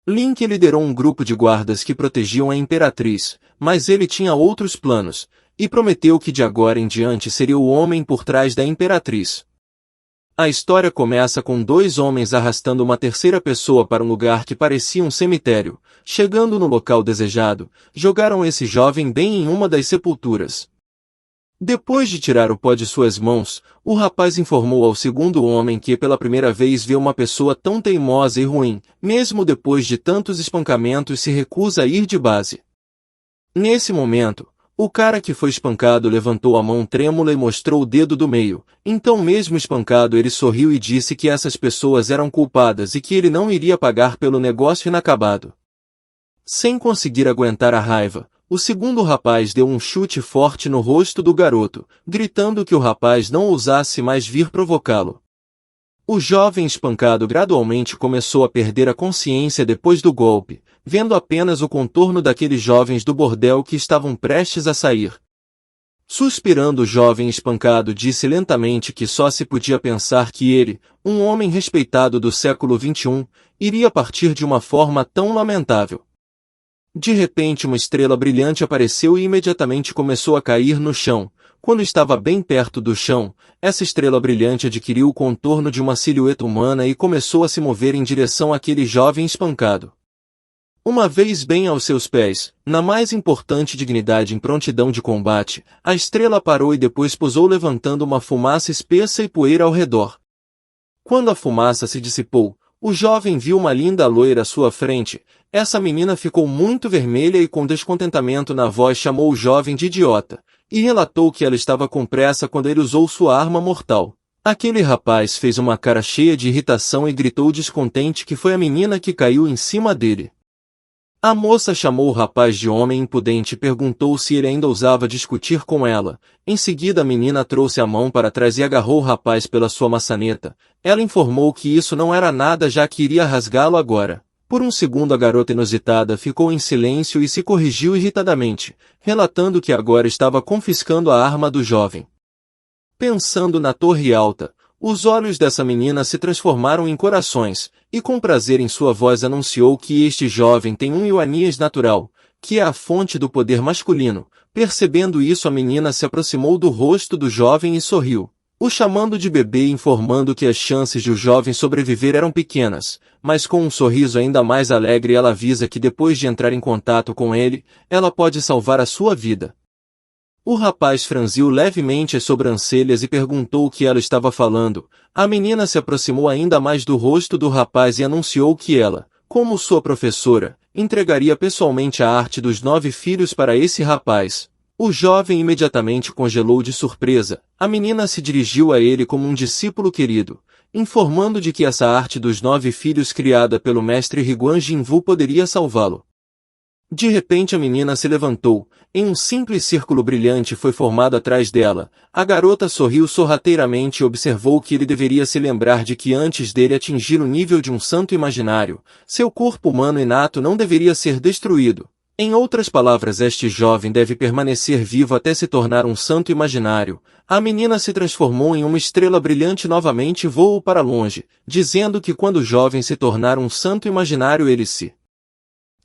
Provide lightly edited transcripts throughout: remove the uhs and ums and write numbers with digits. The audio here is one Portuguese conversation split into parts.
Link liderou um grupo de guardas que protegiam a Imperatriz, mas ele tinha outros planos, e prometeu que de agora em diante seria o homem por trás da Imperatriz. A história começa com dois homens arrastando uma terceira pessoa para um lugar que parecia um cemitério. Chegando no local desejado, jogaram esse jovem bem em uma das sepulturas. Depois de tirar o pó de suas mãos, o rapaz informou ao segundo homem que pela primeira vez vê uma pessoa tão teimosa e ruim, mesmo depois de tantos espancamentos se recusa a ir de base. Nesse momento, o cara que foi espancado levantou a mão trêmula e mostrou o dedo do meio. Então mesmo espancado ele sorriu e disse que essas pessoas eram culpadas e que ele não iria pagar pelo negócio inacabado. Sem conseguir aguentar a raiva, o segundo rapaz deu um chute forte no rosto do garoto, gritando que o rapaz não ousasse mais vir provocá-lo. O jovem espancado gradualmente começou a perder a consciência depois do golpe, vendo apenas o contorno daqueles jovens do bordel que estavam prestes a sair. Suspirando, o jovem espancado disse lentamente que só se podia pensar que ele, um homem respeitado do século XXI, iria partir de uma forma tão lamentável. De repente uma estrela brilhante apareceu e imediatamente começou a cair no chão. Quando estava bem perto do chão, essa estrela brilhante adquiriu o contorno de uma silhueta humana e começou a se mover em direção àquele jovem espancado. Uma vez bem aos seus pés, na mais importante dignidade em prontidão de combate, a estrela parou e depois pousou levantando uma fumaça espessa e poeira ao redor. Quando a fumaça se dissipou, o jovem viu uma linda loira à sua frente. Essa menina ficou muito vermelha e com descontentamento na voz chamou o jovem de idiota, e relatou que ela estava com pressa quando ele usou sua arma mortal. Aquele rapaz fez uma cara cheia de irritação e gritou descontente que foi a menina que caiu em cima dele. A moça chamou o rapaz de homem impudente e perguntou se ele ainda ousava discutir com ela. Em seguida a menina trouxe a mão para trás e agarrou o rapaz pela sua maçaneta. Ela informou que isso não era nada já que iria rasgá-lo agora. Por um segundo a garota inusitada ficou em silêncio e se corrigiu irritadamente, relatando que agora estava confiscando a arma do jovem. Pensando na torre alta, os olhos dessa menina se transformaram em corações, e com prazer em sua voz anunciou que este jovem tem um Ioanias natural, que é a fonte do poder masculino. Percebendo isso, a menina se aproximou do rosto do jovem e sorriu, o chamando de bebê e informando que as chances de o jovem sobreviver eram pequenas, mas com um sorriso ainda mais alegre ela avisa que depois de entrar em contato com ele, ela pode salvar a sua vida. O rapaz franziu levemente as sobrancelhas e perguntou o que ela estava falando. A menina se aproximou ainda mais do rosto do rapaz e anunciou que ela, como sua professora, entregaria pessoalmente a arte dos 9 filhos para esse rapaz. O jovem imediatamente congelou de surpresa. A menina se dirigiu a ele como um discípulo querido, informando de que essa arte dos 9 filhos criada pelo mestre Riguan Jinvu poderia salvá-lo. De repente a menina se levantou, em um simples círculo brilhante foi formado atrás dela. A garota sorriu sorrateiramente e observou que ele deveria se lembrar de que antes dele atingir o nível de um santo imaginário, seu corpo humano inato não deveria ser destruído. Em outras palavras, este jovem deve permanecer vivo até se tornar um santo imaginário. A menina se transformou em uma estrela brilhante novamente e voou para longe, dizendo que quando o jovem se tornar um santo imaginário eles se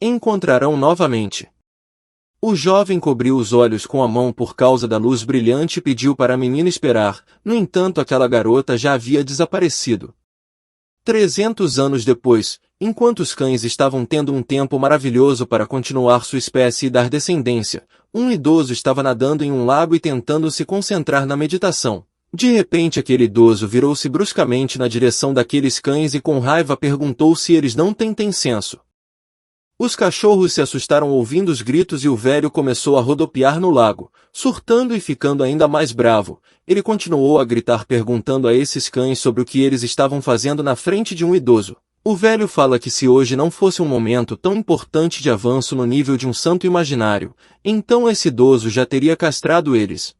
encontrarão novamente. O jovem cobriu os olhos com a mão por causa da luz brilhante e pediu para a menina esperar. No entanto, aquela garota já havia desaparecido. 300 anos depois, enquanto os cães estavam tendo um tempo maravilhoso para continuar sua espécie e dar descendência, um idoso estava nadando em um lago e tentando se concentrar na meditação. De repente aquele idoso virou-se bruscamente na direção daqueles cães e com raiva perguntou se eles não têm senso. Os cachorros se assustaram ouvindo os gritos e o velho começou a rodopiar no lago, surtando e ficando ainda mais bravo. Ele continuou a gritar perguntando a esses cães sobre o que eles estavam fazendo na frente de um idoso. O velho fala que se hoje não fosse um momento tão importante de avanço no nível de um santo imaginário, então esse idoso já teria castrado eles.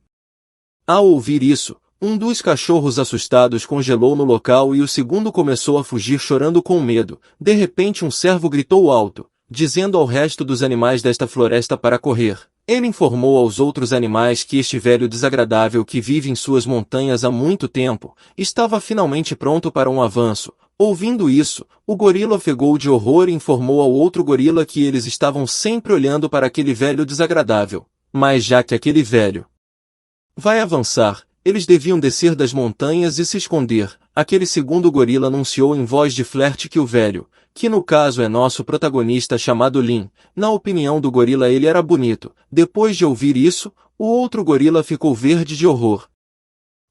Ao ouvir isso, um dos cachorros assustados congelou no local e o segundo começou a fugir chorando com medo. De repente um cervo gritou alto, dizendo ao resto dos animais desta floresta para correr. Ele informou aos outros animais que este velho desagradável que vive em suas montanhas há muito tempo, estava finalmente pronto para um avanço. Ouvindo isso, o gorila ofegou de horror e informou ao outro gorila que eles estavam sempre olhando para aquele velho desagradável. Mas já que aquele velho vai avançar, eles deviam descer das montanhas e se esconder. Aquele segundo gorila anunciou em voz de flerte que o velho, que no caso é nosso protagonista chamado Lin, na opinião do gorila ele era bonito. Depois de ouvir isso, o outro gorila ficou verde de horror.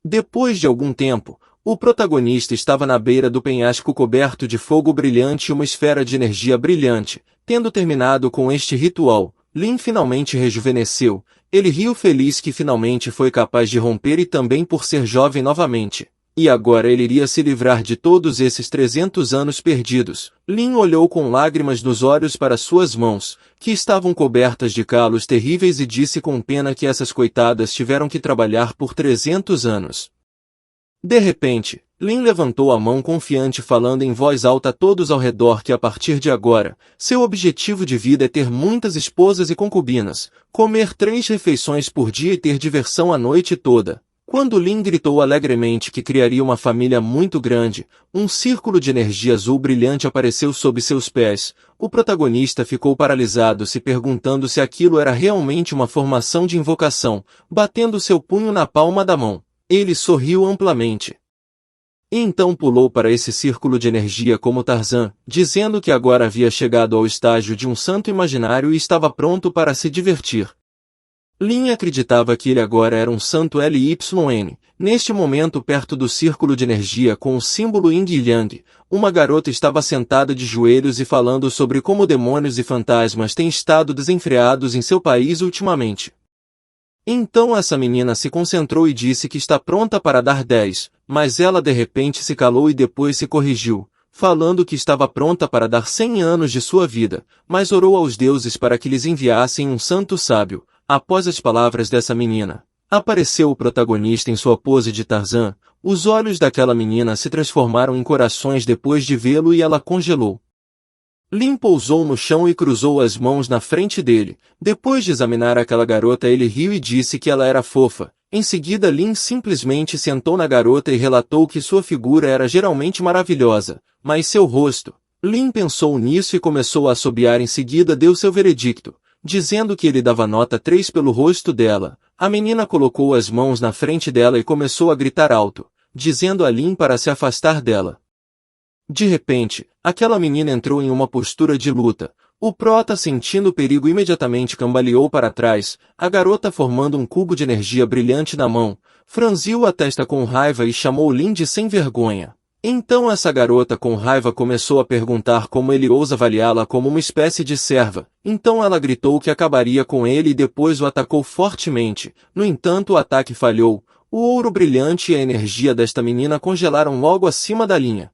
Depois de algum tempo, o protagonista estava na beira do penhasco coberto de fogo brilhante e uma esfera de energia brilhante. Tendo terminado com este ritual, Lin finalmente rejuvenesceu. Ele riu feliz que finalmente foi capaz de romper e também por ser jovem novamente. E agora ele iria se livrar de todos esses 300 anos perdidos. Lin olhou com lágrimas nos olhos para suas mãos, que estavam cobertas de calos terríveis e disse com pena que essas coitadas tiveram que trabalhar por 300 anos. De repente, Lin levantou a mão confiante falando em voz alta a todos ao redor que a partir de agora, seu objetivo de vida é ter muitas esposas e concubinas, comer 3 refeições por dia e ter diversão a noite toda. Quando Lin gritou alegremente que criaria uma família muito grande, um círculo de energia azul brilhante apareceu sob seus pés. O protagonista ficou paralisado se perguntando se aquilo era realmente uma formação de invocação, batendo seu punho na palma da mão. Ele sorriu amplamente. E então pulou para esse círculo de energia como Tarzan, dizendo que agora havia chegado ao estágio de um santo imaginário e estava pronto para se divertir. Lin acreditava que ele agora era um santo Lyn. Neste momento perto do círculo de energia com o símbolo Yin e Yang, uma garota estava sentada de joelhos e falando sobre como demônios e fantasmas têm estado desenfreados em seu país ultimamente. Então essa menina se concentrou e disse que está pronta para dar 10, mas ela de repente se calou e depois se corrigiu, falando que estava pronta para dar 100 anos de sua vida, mas orou aos deuses para que lhes enviassem um santo sábio. Após as palavras dessa menina, apareceu o protagonista em sua pose de Tarzan. Os olhos daquela menina se transformaram em corações depois de vê-lo e ela congelou. Lin pousou no chão e cruzou as mãos na frente dele. Depois de examinar aquela garota ele riu e disse que ela era fofa. Em seguida Lin simplesmente sentou na garota e relatou que sua figura era geralmente maravilhosa, mas seu rosto... Lin pensou nisso e começou a assobiar. Em seguida deu seu veredicto, dizendo que ele dava nota 3 pelo rosto dela. A menina colocou as mãos na frente dela e começou a gritar alto, dizendo a Lin para se afastar dela. De repente, aquela menina entrou em uma postura de luta. O prota, sentindo perigo, imediatamente cambaleou para trás. A garota, formando um cubo de energia brilhante na mão, franziu a testa com raiva e chamou Lin de sem vergonha. Então essa garota com raiva começou a perguntar como ele ousa avaliá-la como uma espécie de serva. Então ela gritou que acabaria com ele e depois o atacou fortemente. No entanto o ataque falhou. O ouro brilhante e a energia desta menina congelaram logo acima da linha.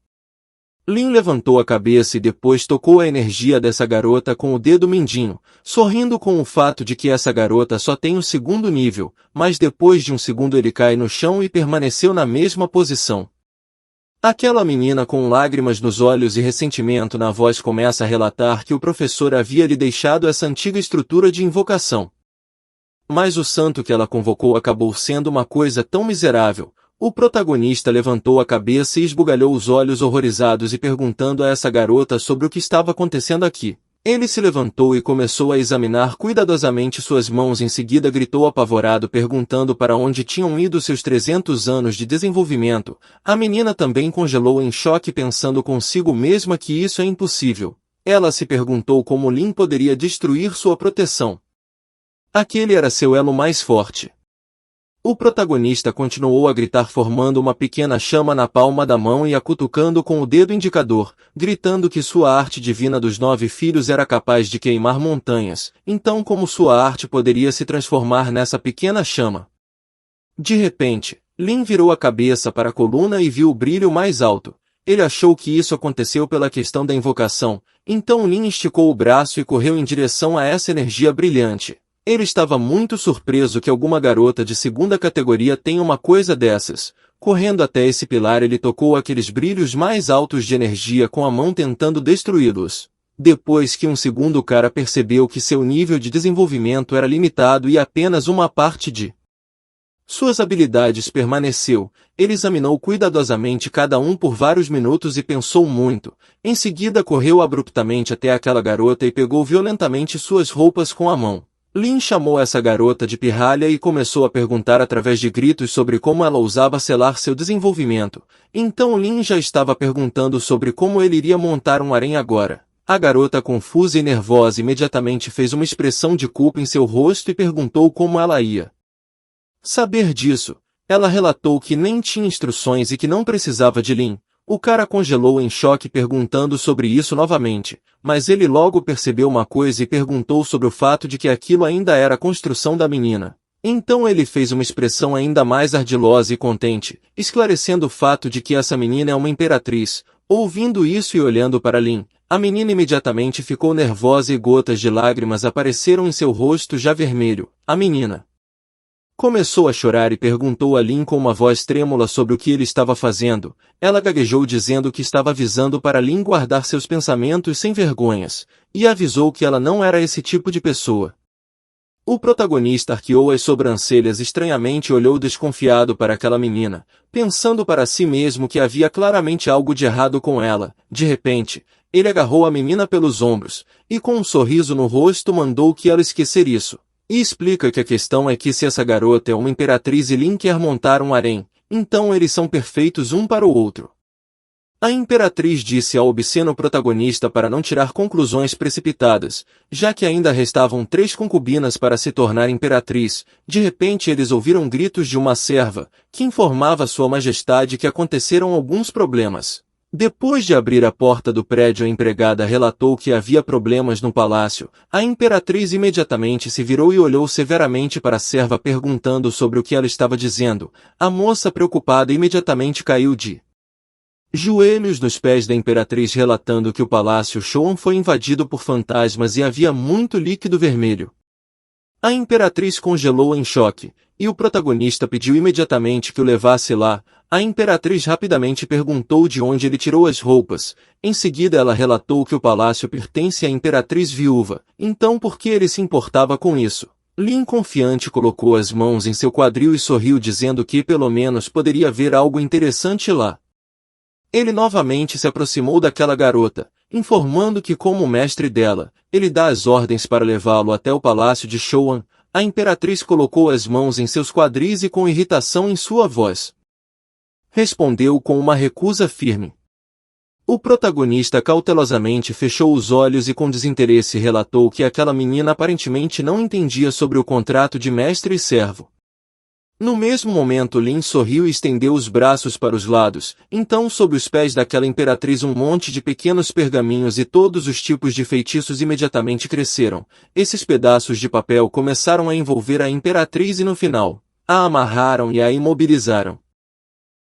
Lin levantou a cabeça e depois tocou a energia dessa garota com o dedo mindinho, sorrindo com o fato de que essa garota só tem o 2º nível, mas depois de um segundo ele cai no chão e permaneceu na mesma posição. Aquela menina com lágrimas nos olhos e ressentimento na voz começa a relatar que o professor havia lhe deixado essa antiga estrutura de invocação. Mas o santo que ela convocou acabou sendo uma coisa tão miserável. O protagonista levantou a cabeça e esbugalhou os olhos horrorizados e perguntando a essa garota sobre o que estava acontecendo aqui. Ele se levantou e começou a examinar cuidadosamente suas mãos. Em seguida gritou apavorado perguntando para onde tinham ido seus 300 anos de desenvolvimento. A menina também congelou em choque pensando consigo mesma que isso é impossível. Ela se perguntou como Lin poderia destruir sua proteção. Aquele era seu elo mais forte. O protagonista continuou a gritar formando uma pequena chama na palma da mão e a cutucando com o dedo indicador, gritando que sua arte divina dos 9 filhos era capaz de queimar montanhas. Então como sua arte poderia se transformar nessa pequena chama? De repente, Lin virou a cabeça para a coluna e viu o brilho mais alto. Ele achou que isso aconteceu pela questão da invocação, então Lin esticou o braço e correu em direção a essa energia brilhante. Ele estava muito surpreso que alguma garota de 2ª categoria tenha uma coisa dessas. Correndo até esse pilar ele tocou aqueles brilhos mais altos de energia com a mão tentando destruí-los. Depois que um segundo cara percebeu que seu nível de desenvolvimento era limitado e apenas uma parte de Suas habilidades permaneceu. Ele examinou cuidadosamente cada um por vários minutos e pensou muito. Em seguida correu abruptamente até aquela garota e pegou violentamente suas roupas com a mão. Lin chamou essa garota de pirralha e começou a perguntar através de gritos sobre como ela ousava selar seu desenvolvimento. Então Lin já estava perguntando sobre como ele iria montar um harém agora. A garota, confusa e nervosa, imediatamente fez uma expressão de culpa em seu rosto e perguntou como ela ia saber disso. Ela relatou que nem tinha instruções e que não precisava de Lin. O cara congelou em choque perguntando sobre isso novamente, mas ele logo percebeu uma coisa e perguntou sobre o fato de que aquilo ainda era a construção da menina. Então ele fez uma expressão ainda mais ardilosa e contente, esclarecendo o fato de que essa menina é uma imperatriz. Ouvindo isso e olhando para Lin, a menina imediatamente ficou nervosa e gotas de lágrimas apareceram em seu rosto já vermelho. A menina começou a chorar e perguntou a Lin com uma voz trêmula sobre o que ele estava fazendo. Ela gaguejou dizendo que estava avisando para Lin guardar seus pensamentos sem vergonhas, e avisou que ela não era esse tipo de pessoa. O protagonista arqueou as sobrancelhas estranhamente e olhou desconfiado para aquela menina, pensando para si mesmo que havia claramente algo de errado com ela. De repente, ele agarrou a menina pelos ombros, e com um sorriso no rosto mandou que ela esquecer isso. E explica que a questão é que se essa garota é uma imperatriz e Lin quer montar um harém, então eles são perfeitos um para o outro. A imperatriz disse ao obsceno protagonista para não tirar conclusões precipitadas, já que ainda restavam 3 concubinas para se tornar imperatriz. De repente eles ouviram gritos de uma serva, que informava a Sua Majestade que aconteceram alguns problemas. Depois de abrir a porta do prédio, a empregada relatou que havia problemas no palácio. A imperatriz imediatamente se virou e olhou severamente para a serva perguntando sobre o que ela estava dizendo. A moça, preocupada, imediatamente caiu de joelhos nos pés da imperatriz relatando que o palácio Shoan foi invadido por fantasmas e havia muito líquido vermelho. A imperatriz congelou em choque, e o protagonista pediu imediatamente que o levasse lá. A imperatriz rapidamente perguntou de onde ele tirou as roupas. Em seguida ela relatou que o palácio pertence à imperatriz viúva, então por que ele se importava com isso? Lin, confiante, colocou as mãos em seu quadril e sorriu dizendo que pelo menos poderia ver algo interessante lá. Ele novamente se aproximou daquela garota, informando que como mestre dela, ele dá as ordens para levá-lo até o palácio de Shoan. A imperatriz colocou as mãos em seus quadris e com irritação em sua voz respondeu com uma recusa firme. O protagonista cautelosamente fechou os olhos e com desinteresse relatou que aquela menina aparentemente não entendia sobre o contrato de mestre e servo. No mesmo momento Lin sorriu e estendeu os braços para os lados, então sob os pés daquela imperatriz um monte de pequenos pergaminhos e todos os tipos de feitiços imediatamente cresceram. Esses pedaços de papel começaram a envolver a imperatriz e no final, a amarraram e a imobilizaram.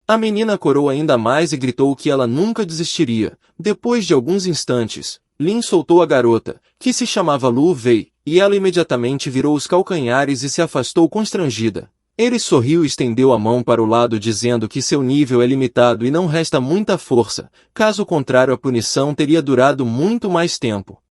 A menina corou ainda mais e gritou que ela nunca desistiria. Depois de alguns instantes, Lin soltou a garota, que se chamava Lu Wei, e ela imediatamente virou os calcanhares e se afastou constrangida. Ele sorriu e estendeu a mão para o lado dizendo que seu nível é limitado e não resta muita força, caso contrário a punição teria durado muito mais tempo.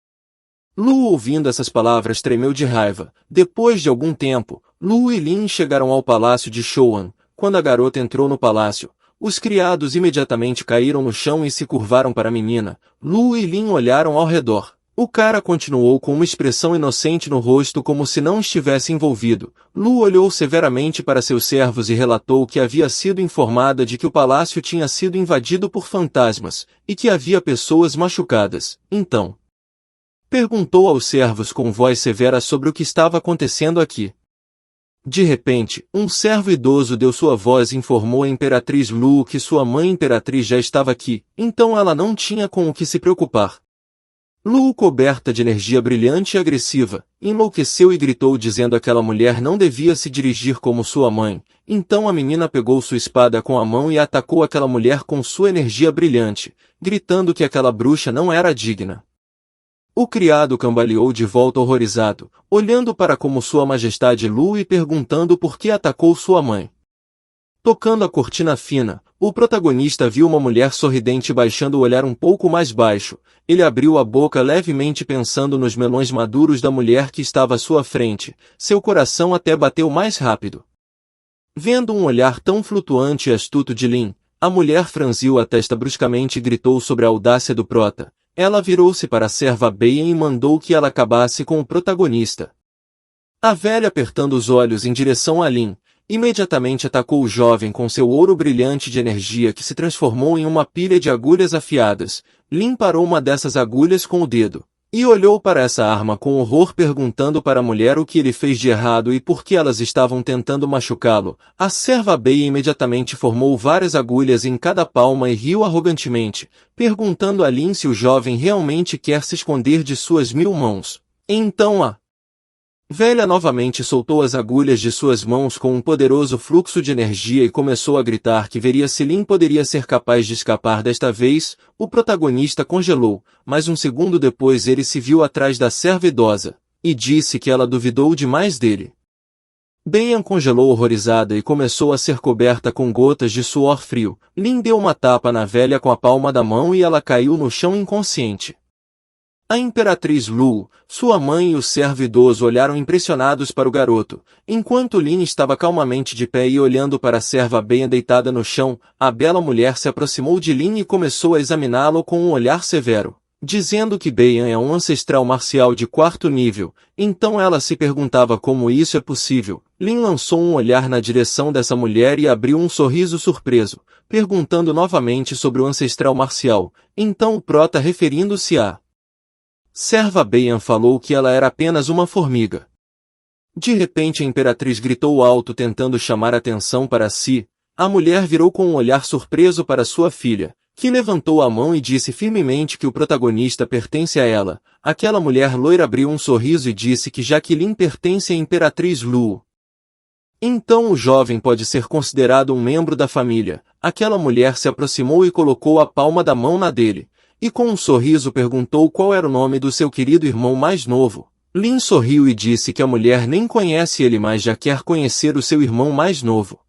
Lu, ouvindo essas palavras, tremeu de raiva. Depois de algum tempo, Lu e Lin chegaram ao palácio de Shoan. Quando a garota entrou no palácio, os criados imediatamente caíram no chão e se curvaram para a menina. Lu e Lin olharam ao redor. O cara continuou com uma expressão inocente no rosto como se não estivesse envolvido. Lu olhou severamente para seus servos e relatou que havia sido informada de que o palácio tinha sido invadido por fantasmas, e que havia pessoas machucadas. Então, perguntou aos servos com voz severa sobre o que estava acontecendo aqui. De repente, um servo idoso deu sua voz e informou a imperatriz Lu que sua mãe imperatriz já estava aqui, então ela não tinha com o que se preocupar. Lu, coberta de energia brilhante e agressiva, enlouqueceu e gritou dizendo que aquela mulher não devia se dirigir como sua mãe. Então a menina pegou sua espada com a mão e atacou aquela mulher com sua energia brilhante, gritando que aquela bruxa não era digna. O criado cambaleou de volta horrorizado, olhando para como Sua Majestade Lu e perguntando por que atacou sua mãe. Tocando a cortina fina, o protagonista viu uma mulher sorridente baixando o olhar um pouco mais baixo. Ele abriu a boca levemente pensando nos melões maduros da mulher que estava à sua frente. Seu coração até bateu mais rápido. Vendo um olhar tão flutuante e astuto de Lin, a mulher franziu a testa bruscamente e gritou sobre a audácia do prota. Ela virou-se para a serva Beien e mandou que ela acabasse com o protagonista. A velha, apertando os olhos em direção a Lin, imediatamente atacou o jovem com seu ouro brilhante de energia que se transformou em uma pilha de agulhas afiadas. Lin parou uma dessas agulhas com o dedo, e olhou para essa arma com horror, perguntando para a mulher o que ele fez de errado e por que elas estavam tentando machucá-lo. A serva Beia imediatamente formou várias agulhas em cada palma e riu arrogantemente, perguntando a Lin se o jovem realmente quer se esconder de suas 1000 mãos. Então a velha novamente soltou as agulhas de suas mãos com um poderoso fluxo de energia e começou a gritar que veria se Lin poderia ser capaz de escapar desta vez. O protagonista congelou, mas um segundo depois ele se viu atrás da serva idosa, e disse que ela duvidou demais dele. Beyan congelou horrorizada e começou a ser coberta com gotas de suor frio. Lin deu uma tapa na velha com a palma da mão e ela caiu no chão inconsciente. A imperatriz Lu, sua mãe e o servo idoso olharam impressionados para o garoto, enquanto Lin estava calmamente de pé e olhando para a serva Beyan deitada no chão. A bela mulher se aproximou de Lin e começou a examiná-lo com um olhar severo, dizendo que Beyan é um ancestral marcial de 4º nível. Então ela se perguntava como isso é possível. Lin lançou um olhar na direção dessa mulher e abriu um sorriso surpreso, perguntando novamente sobre o ancestral marcial. Então o prota, referindo-se a serva Beyan, falou que ela era apenas uma formiga. De repente a imperatriz gritou alto, tentando chamar atenção para si. A mulher virou com um olhar surpreso para sua filha, que levantou a mão e disse firmemente que o protagonista pertence a ela. Aquela mulher loira abriu um sorriso e disse que Jacqueline pertence à imperatriz Lu. Então o jovem pode ser considerado um membro da família. Aquela mulher se aproximou e colocou a palma da mão na dele, e com um sorriso perguntou qual era o nome do seu querido irmão mais novo. Lin sorriu e disse que a mulher nem conhece ele, mas já quer conhecer o seu irmão mais novo.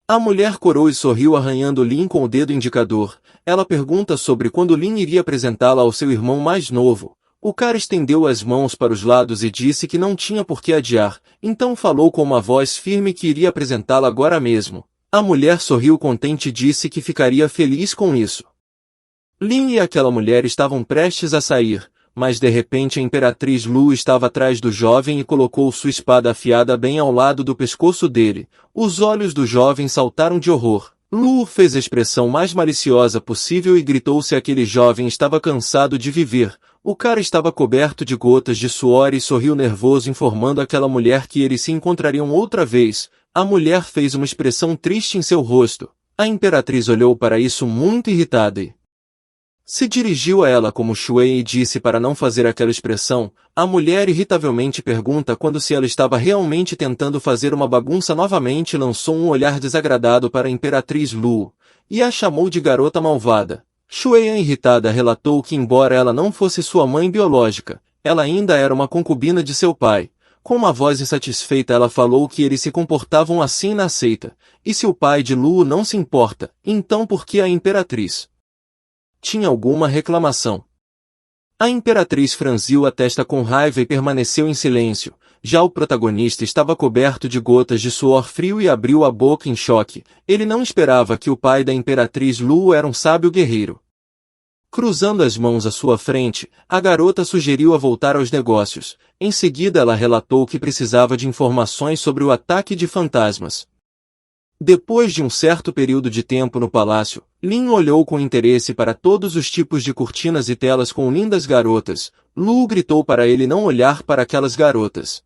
A mulher corou e sorriu, arranhando Lin com o dedo indicador. Ela pergunta sobre quando Lin iria apresentá-la ao seu irmão mais novo. O cara estendeu as mãos para os lados e disse que não tinha por que adiar, então falou com uma voz firme que iria apresentá-la agora mesmo. A mulher sorriu contente e disse que ficaria feliz com isso. Lin e aquela mulher estavam prestes a sair, mas de repente a imperatriz Lu estava atrás do jovem e colocou sua espada afiada bem ao lado do pescoço dele. Os olhos do jovem saltaram de horror. Lu fez a expressão mais maliciosa possível e gritou se aquele jovem estava cansado de viver. O cara estava coberto de gotas de suor e sorriu nervoso, informando àquela mulher que eles se encontrariam outra vez. A mulher fez uma expressão triste em seu rosto. A imperatriz olhou para isso muito irritada e se dirigiu a ela como Shuei e disse para não fazer aquela expressão. A mulher irritavelmente pergunta quando se ela estava realmente tentando fazer uma bagunça novamente e lançou um olhar desagradado para a imperatriz Lu, e a chamou de garota malvada. Shuei, irritada, relatou que embora ela não fosse sua mãe biológica, ela ainda era uma concubina de seu pai. Com uma voz insatisfeita ela falou que eles se comportavam assim na seita, e se o pai de Lu não se importa, então por que a imperatriz tinha alguma reclamação? A imperatriz franziu a testa com raiva e permaneceu em silêncio. Já o protagonista estava coberto de gotas de suor frio e abriu a boca em choque. Ele não esperava que o pai da imperatriz Lu era um sábio guerreiro. Cruzando as mãos à sua frente, a garota sugeriu a voltar aos negócios. Em seguida ela relatou que precisava de informações sobre o ataque de fantasmas. Depois de um certo período de tempo no palácio, Lin olhou com interesse para todos os tipos de cortinas e telas com lindas garotas. Lu gritou para ele não olhar para aquelas garotas.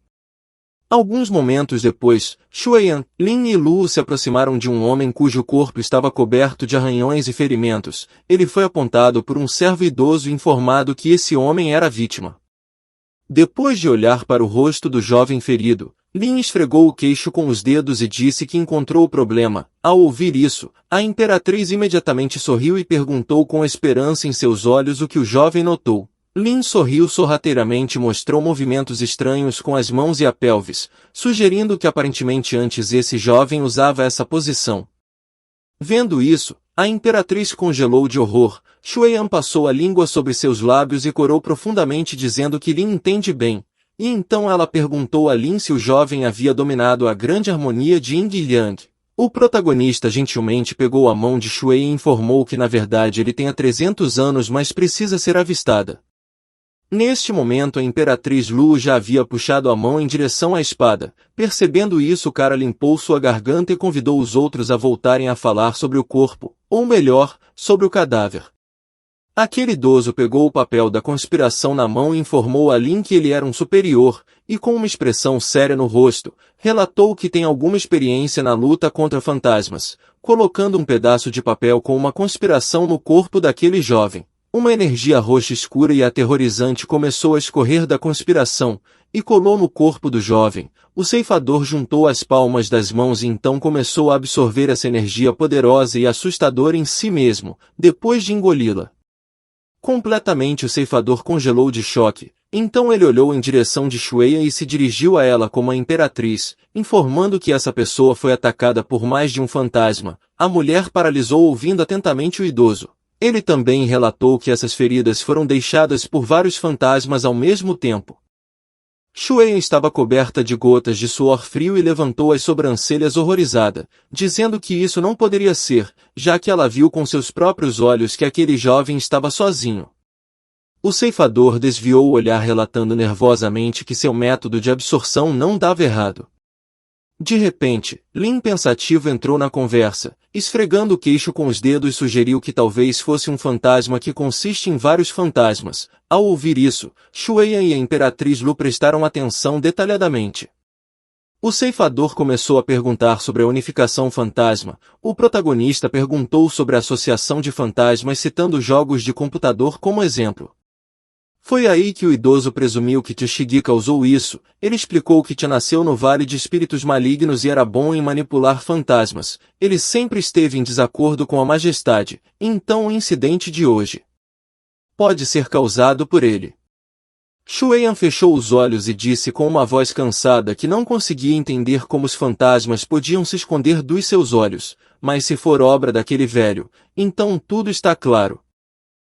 Alguns momentos depois, Shueyan, Lin e Lu se aproximaram de um homem cujo corpo estava coberto de arranhões e ferimentos. Ele foi apontado por um servo idoso e informado que esse homem era a vítima. Depois de olhar para o rosto do jovem ferido, Lin esfregou o queixo com os dedos e disse que encontrou o problema. Ao ouvir isso, a imperatriz imediatamente sorriu e perguntou com esperança em seus olhos o que o jovem notou. Lin sorriu sorrateiramente e mostrou movimentos estranhos com as mãos e a pelvis, sugerindo que aparentemente antes esse jovem usava essa posição. Vendo isso, a imperatriz congelou de horror. Shueyan passou a língua sobre seus lábios e corou profundamente dizendo que Lin entende bem. E então ela perguntou a Lin se o jovem havia dominado a grande harmonia de Yin e Yang. O protagonista gentilmente pegou a mão de Shui e informou que na verdade ele tem há 300 anos, mas precisa ser avistada. Neste momento a Imperatriz Lu já havia puxado a mão em direção à espada. Percebendo isso, o cara limpou sua garganta e convidou os outros a voltarem a falar sobre o corpo, ou melhor, sobre o cadáver. Aquele idoso pegou o papel da conspiração na mão e informou a Lin que ele era um superior, e com uma expressão séria no rosto, relatou que tem alguma experiência na luta contra fantasmas, colocando um pedaço de papel com uma conspiração no corpo daquele jovem. Uma energia roxa escura e aterrorizante começou a escorrer da conspiração, e colou no corpo do jovem. O ceifador juntou as palmas das mãos e então começou a absorver essa energia poderosa e assustadora em si mesmo, depois de engoli-la. Completamente o ceifador congelou de choque, então ele olhou em direção de Shueia e se dirigiu a ela como a imperatriz, informando que essa pessoa foi atacada por mais de um fantasma. A mulher paralisou ouvindo atentamente o idoso. Ele também relatou que essas feridas foram deixadas por vários fantasmas ao mesmo tempo. Shueia estava coberta de gotas de suor frio e levantou as sobrancelhas horrorizada, dizendo que isso não poderia ser, já que ela viu com seus próprios olhos que aquele jovem estava sozinho. O ceifador desviou o olhar relatando nervosamente que seu método de absorção não dava errado. De repente, Lin pensativo entrou na conversa, esfregando o queixo com os dedos sugeriu que talvez fosse um fantasma que consiste em vários fantasmas. Ao ouvir isso, Shueia e a Imperatriz Lu prestaram atenção detalhadamente. O ceifador começou a perguntar sobre a unificação fantasma. O protagonista perguntou sobre a associação de fantasmas citando jogos de computador como exemplo. Foi aí que o idoso presumiu que Tsushigi causou isso. Ele explicou que Tia nasceu no Vale de Espíritos Malignos e era bom em manipular fantasmas. Ele sempre esteve em desacordo com a majestade, então o incidente de hoje pode ser causado por ele. Shueyan fechou os olhos e disse com uma voz cansada que não conseguia entender como os fantasmas podiam se esconder dos seus olhos, mas se for obra daquele velho, então tudo está claro.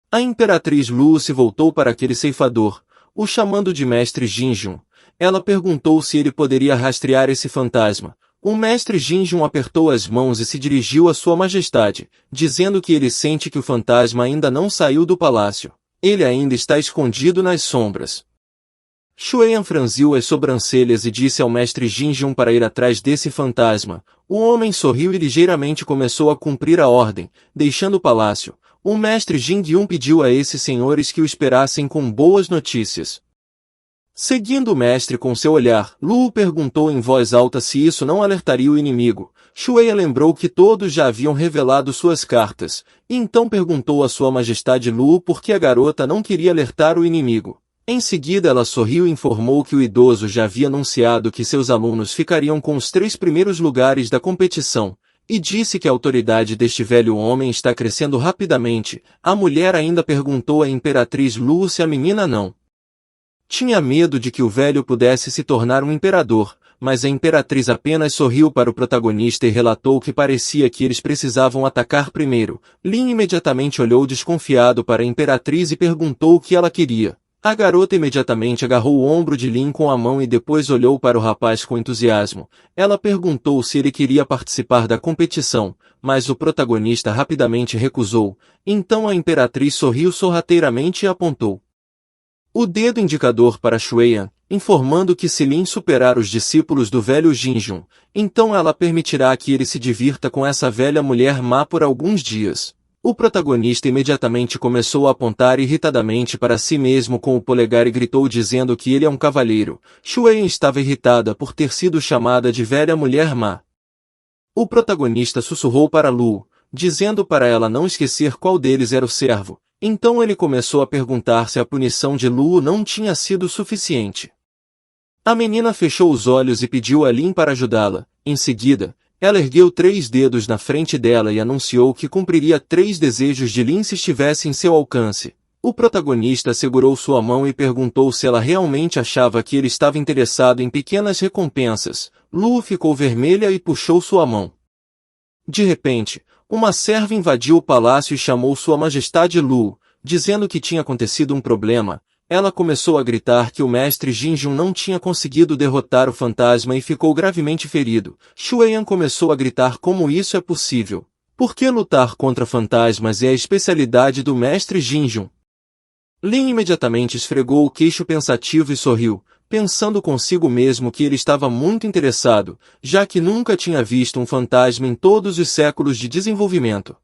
A Imperatriz Lu se voltou para aquele ceifador, o chamando de Mestre Jinjun. Ela perguntou se ele poderia rastrear esse fantasma. O Mestre Jinjun apertou as mãos e se dirigiu a Sua Majestade, dizendo que ele sente que o fantasma ainda não saiu do palácio. Ele ainda está escondido nas sombras. Shueyan franziu as sobrancelhas e disse ao Mestre Jinjun para ir atrás desse fantasma. O homem sorriu e ligeiramente começou a cumprir a ordem, deixando o palácio. O mestre Jingyun pediu a esses senhores que o esperassem com boas notícias. Seguindo o mestre com seu olhar, Lu perguntou em voz alta se isso não alertaria o inimigo. Shueia lembrou que todos já haviam revelado suas cartas, e então perguntou a Sua Majestade Lu por que a garota não queria alertar o inimigo. Em seguida ela sorriu e informou que o idoso já havia anunciado que seus alunos ficariam com os 3 primeiros lugares da competição. E disse que a autoridade deste velho homem está crescendo rapidamente. A mulher ainda perguntou à Imperatriz Lu se a menina não tinha medo de que o velho pudesse se tornar um imperador, mas a Imperatriz apenas sorriu para o protagonista e relatou que parecia que eles precisavam atacar primeiro. Lin imediatamente olhou desconfiado para a Imperatriz e perguntou o que ela queria. A garota imediatamente agarrou o ombro de Lin com a mão e depois olhou para o rapaz com entusiasmo. Ela perguntou se ele queria participar da competição, mas o protagonista rapidamente recusou. Então a Imperatriz sorriu sorrateiramente e apontou o dedo indicador para Shueyan, informando que se Lin superar os discípulos do velho Jinjun, então ela permitirá que ele se divirta com essa velha mulher má por alguns dias. O protagonista imediatamente começou a apontar irritadamente para si mesmo com o polegar e gritou dizendo que ele é um cavalheiro. Shueyan estava irritada por ter sido chamada de velha mulher má. O protagonista sussurrou para Lu, dizendo para ela não esquecer qual deles era o servo. Então ele começou a perguntar se a punição de Lu não tinha sido suficiente. A menina fechou os olhos e pediu a Lin para ajudá-la. Em seguida, ela ergueu 3 dedos na frente dela e anunciou que cumpriria 3 desejos de Lin se estivesse em seu alcance. O protagonista segurou sua mão e perguntou se ela realmente achava que ele estava interessado em pequenas recompensas. Lu ficou vermelha e puxou sua mão. De repente, uma serva invadiu o palácio e chamou Sua Majestade Lu, dizendo que tinha acontecido um problema. ela começou a gritar que o mestre Jinjun não tinha conseguido derrotar o fantasma e ficou gravemente ferido. Xueyan começou a gritar como isso é possível. Por que lutar contra fantasmas é a especialidade do mestre Jinjun? Lin imediatamente esfregou o queixo pensativo e sorriu, pensando consigo mesmo que ele estava muito interessado, já que nunca tinha visto um fantasma em todos os séculos de desenvolvimento.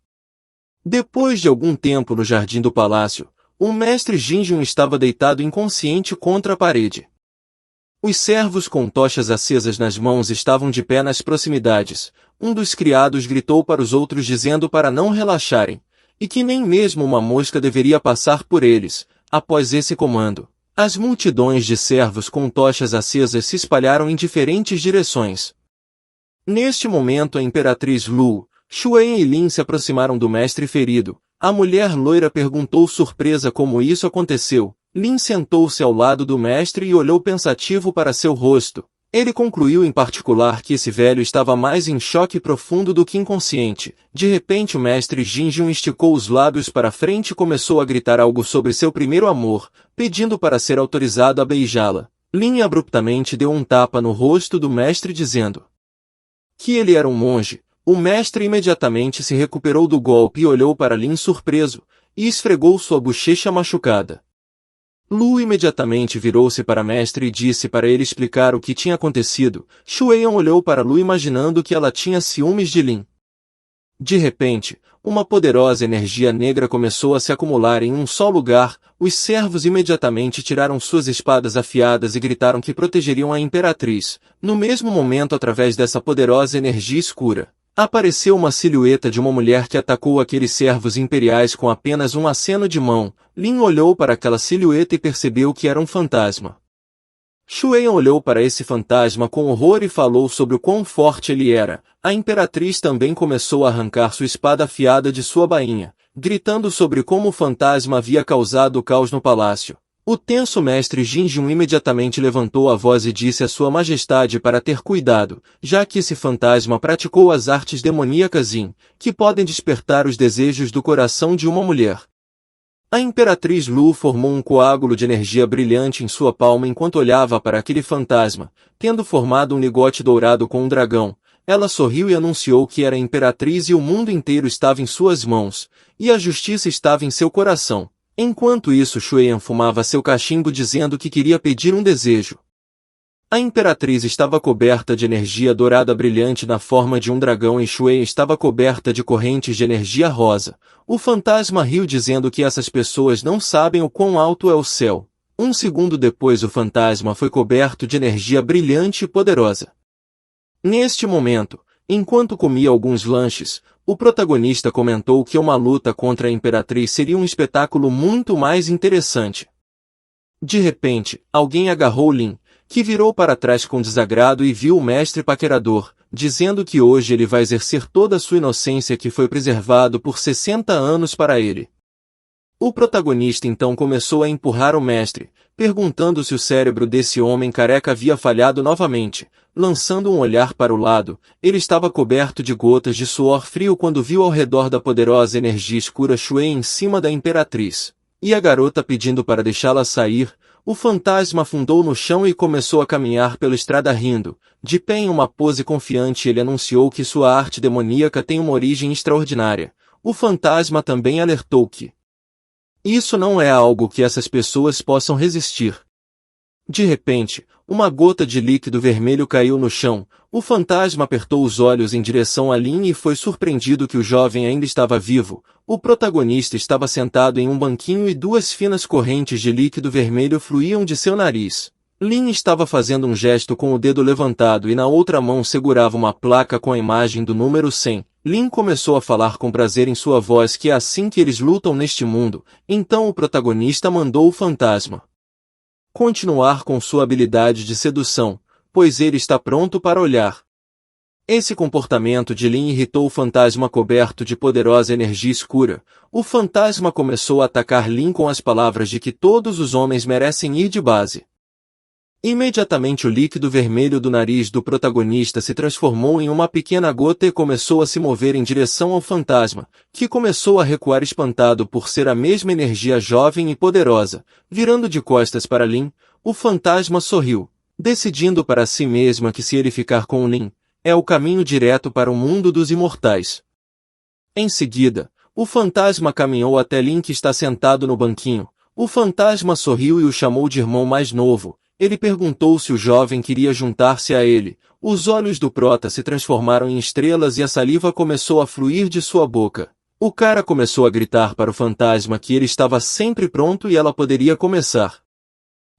Depois de algum tempo no jardim do palácio, o mestre Jinjun estava deitado inconsciente contra a parede. Os servos com tochas acesas nas mãos estavam de pé nas proximidades. Um dos criados gritou para os outros dizendo para não relaxarem, e que nem mesmo uma mosca deveria passar por eles. Após esse comando, as multidões de servos com tochas acesas se espalharam em diferentes direções. Neste momento a imperatriz Lu, Xueyan e Lin se aproximaram do mestre ferido. A mulher loira perguntou surpresa como isso aconteceu. Lin sentou-se ao lado do mestre e olhou pensativo para seu rosto. Ele concluiu em particular que esse velho estava mais em choque profundo do que inconsciente. De repente o mestre Jinjun esticou os lábios para frente e começou a gritar algo sobre seu primeiro amor, pedindo para ser autorizado a beijá-la. Lin abruptamente deu um tapa no rosto do mestre dizendo que ele era um monge. O mestre imediatamente se recuperou do golpe e olhou para Lin surpreso, e esfregou sua bochecha machucada. Lu imediatamente virou-se para o mestre e disse para ele explicar o que tinha acontecido. Xueyan olhou para Lu imaginando que ela tinha ciúmes de Lin. De repente, uma poderosa energia negra começou a se acumular em um só lugar. Os servos imediatamente tiraram suas espadas afiadas e gritaram que protegeriam a imperatriz. No mesmo momento, através dessa poderosa energia escura, apareceu uma silhueta de uma mulher que atacou aqueles servos imperiais com apenas um aceno de mão. Lin olhou para aquela silhueta e percebeu que era um fantasma. Xueyan olhou para esse fantasma com horror e falou sobre o quão forte ele era. A imperatriz também começou a arrancar sua espada afiada de sua bainha, gritando sobre como o fantasma havia causado o caos no palácio. O tenso mestre Jinjun imediatamente levantou a voz e disse a sua majestade para ter cuidado, já que esse fantasma praticou as artes demoníacas que podem despertar os desejos do coração de uma mulher. A imperatriz Lu formou um coágulo de energia brilhante em sua palma enquanto olhava para aquele fantasma, tendo formado um ligote dourado com um dragão. Ela sorriu e anunciou que era a imperatriz e o mundo inteiro estava em suas mãos, e a justiça estava em seu coração. Enquanto isso, Xueyan fumava seu cachimbo dizendo que queria pedir um desejo. A imperatriz estava coberta de energia dourada brilhante na forma de um dragão e Xueyan estava coberta de correntes de energia rosa. O fantasma riu dizendo que essas pessoas não sabem o quão alto é o céu. Um segundo depois o fantasma foi coberto de energia brilhante e poderosa. Neste momento, enquanto comia alguns lanches, o protagonista comentou que uma luta contra a imperatriz seria um espetáculo muito mais interessante. De repente, alguém agarrou Lin, que virou para trás com desagrado e viu o mestre paquerador, dizendo que hoje ele vai exercer toda a sua inocência que foi preservado por 60 anos para ele. O protagonista então começou a empurrar o mestre, perguntando se o cérebro desse homem careca havia falhado novamente. Lançando um olhar para o lado, ele estava coberto de gotas de suor frio quando viu ao redor da poderosa energia escura Xueyan em cima da imperatriz. E a garota pedindo para deixá-la sair, o fantasma afundou no chão e começou a caminhar pela estrada rindo. De pé em uma pose confiante ele anunciou que sua arte demoníaca tem uma origem extraordinária. O fantasma também alertou que isso não é algo que essas pessoas possam resistir. De repente, uma gota de líquido vermelho caiu no chão. O fantasma apertou os olhos em direção a Lin e foi surpreendido que o jovem ainda estava vivo. O protagonista estava sentado em um banquinho e duas finas correntes de líquido vermelho fluíam de seu nariz. Lin estava fazendo um gesto com o dedo levantado e na outra mão segurava uma placa com a imagem do número 100. Lin começou a falar com prazer em sua voz que é assim que eles lutam neste mundo. Então o protagonista mandou o fantasma continuar com sua habilidade de sedução, pois ele está pronto para olhar. Esse comportamento de Lin irritou o fantasma coberto de poderosa energia escura. O fantasma começou a atacar Lin com as palavras de que todos os homens merecem ir de base. Imediatamente o líquido vermelho do nariz do protagonista se transformou em uma pequena gota e começou a se mover em direção ao fantasma, que começou a recuar espantado por ser a mesma energia jovem e poderosa. Virando de costas para Lin, o fantasma sorriu, decidindo para si mesma que se ele ficar com Lin, é o caminho direto para o mundo dos imortais. Em seguida, o fantasma caminhou até Lin, que está sentado no banquinho. O fantasma sorriu e o chamou de irmão mais novo. Ele perguntou se o jovem queria juntar-se a ele. Os olhos do prota se transformaram em estrelas e a saliva começou a fluir de sua boca. O cara começou a gritar para o fantasma que ele estava sempre pronto e ela poderia começar.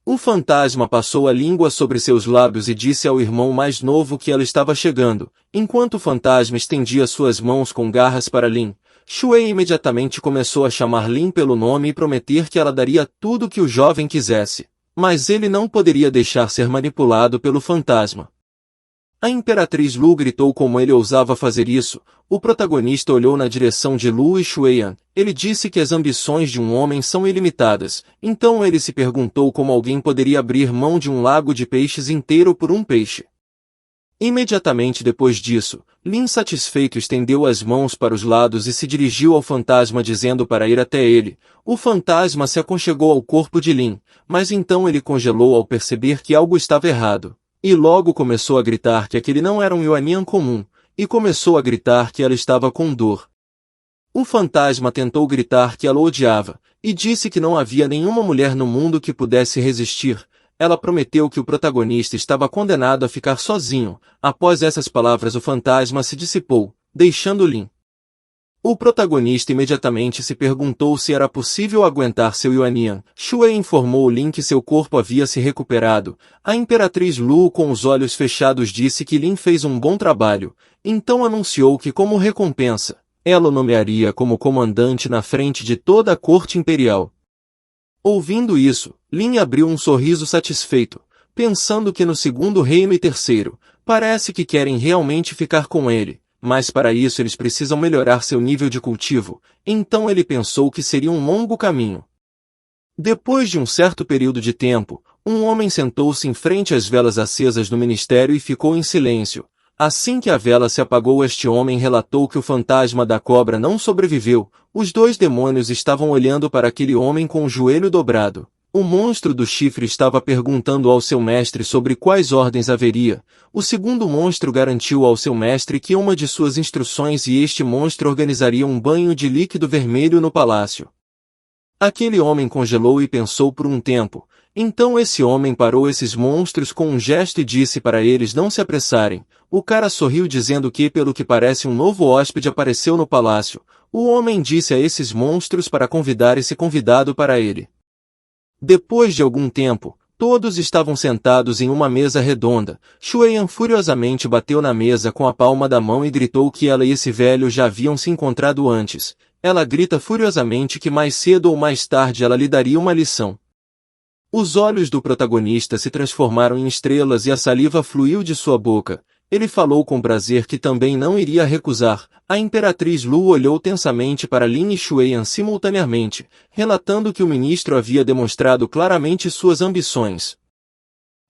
O fantasma passou a língua sobre seus lábios e disse ao irmão mais novo que ela estava chegando. Enquanto o fantasma estendia suas mãos com garras para Lin, Shuei imediatamente começou a chamar Lin pelo nome e prometer que ela daria tudo que o jovem quisesse. Mas ele não poderia deixar ser manipulado pelo fantasma. A Imperatriz Lu gritou como ele ousava fazer isso. O protagonista olhou na direção de Lu e Shueyan. Ele disse que as ambições de um homem são ilimitadas. Então ele se perguntou como alguém poderia abrir mão de um lago de peixes inteiro por um peixe. Imediatamente depois disso, Lin satisfeito estendeu as mãos para os lados e se dirigiu ao fantasma dizendo para ir até ele. O fantasma se aconchegou ao corpo de Lin, mas então ele congelou ao perceber que algo estava errado. E logo começou a gritar que aquele não era um Yuanian comum, e começou a gritar que ela estava com dor. O fantasma tentou gritar que ela o odiava, e disse que não havia nenhuma mulher no mundo que pudesse resistir. Ela prometeu que o protagonista estava condenado a ficar sozinho. Após essas palavras o fantasma se dissipou, deixando Lin. O protagonista imediatamente se perguntou se era possível aguentar seu Yuanian. Shuei informou Lin que seu corpo havia se recuperado. A Imperatriz Lu com os olhos fechados disse que Lin fez um bom trabalho. Então anunciou que como recompensa, ela o nomearia como comandante na frente de toda a corte imperial. Ouvindo isso, Lin abriu um sorriso satisfeito, pensando que no segundo reino e terceiro, parece que querem realmente ficar com ele, mas para isso eles precisam melhorar seu nível de cultivo, então ele pensou que seria um longo caminho. Depois de um certo período de tempo, um homem sentou-se em frente às velas acesas no ministério e ficou em silêncio. Assim que a vela se apagou, este homem relatou que o fantasma da cobra não sobreviveu. Os dois demônios estavam olhando para aquele homem com o joelho dobrado. O monstro do chifre estava perguntando ao seu mestre sobre quais ordens haveria. O segundo monstro garantiu ao seu mestre que uma de suas instruções e este monstro organizaria um banho de líquido vermelho no palácio. Aquele homem congelou e pensou por um tempo. Então esse homem parou esses monstros com um gesto e disse para eles não se apressarem. O cara sorriu dizendo que, pelo que parece, um novo hóspede apareceu no palácio. O homem disse a esses monstros para convidar esse convidado para ele. Depois de algum tempo, todos estavam sentados em uma mesa redonda. Shueyan furiosamente bateu na mesa com a palma da mão e gritou que ela e esse velho já haviam se encontrado antes. Ela grita furiosamente que mais cedo ou mais tarde ela lhe daria uma lição. Os olhos do protagonista se transformaram em estrelas e a saliva fluiu de sua boca. Ele falou com prazer que também não iria recusar. A Imperatriz Lu olhou tensamente para Lin e Shueyan simultaneamente, relatando que o ministro havia demonstrado claramente suas ambições.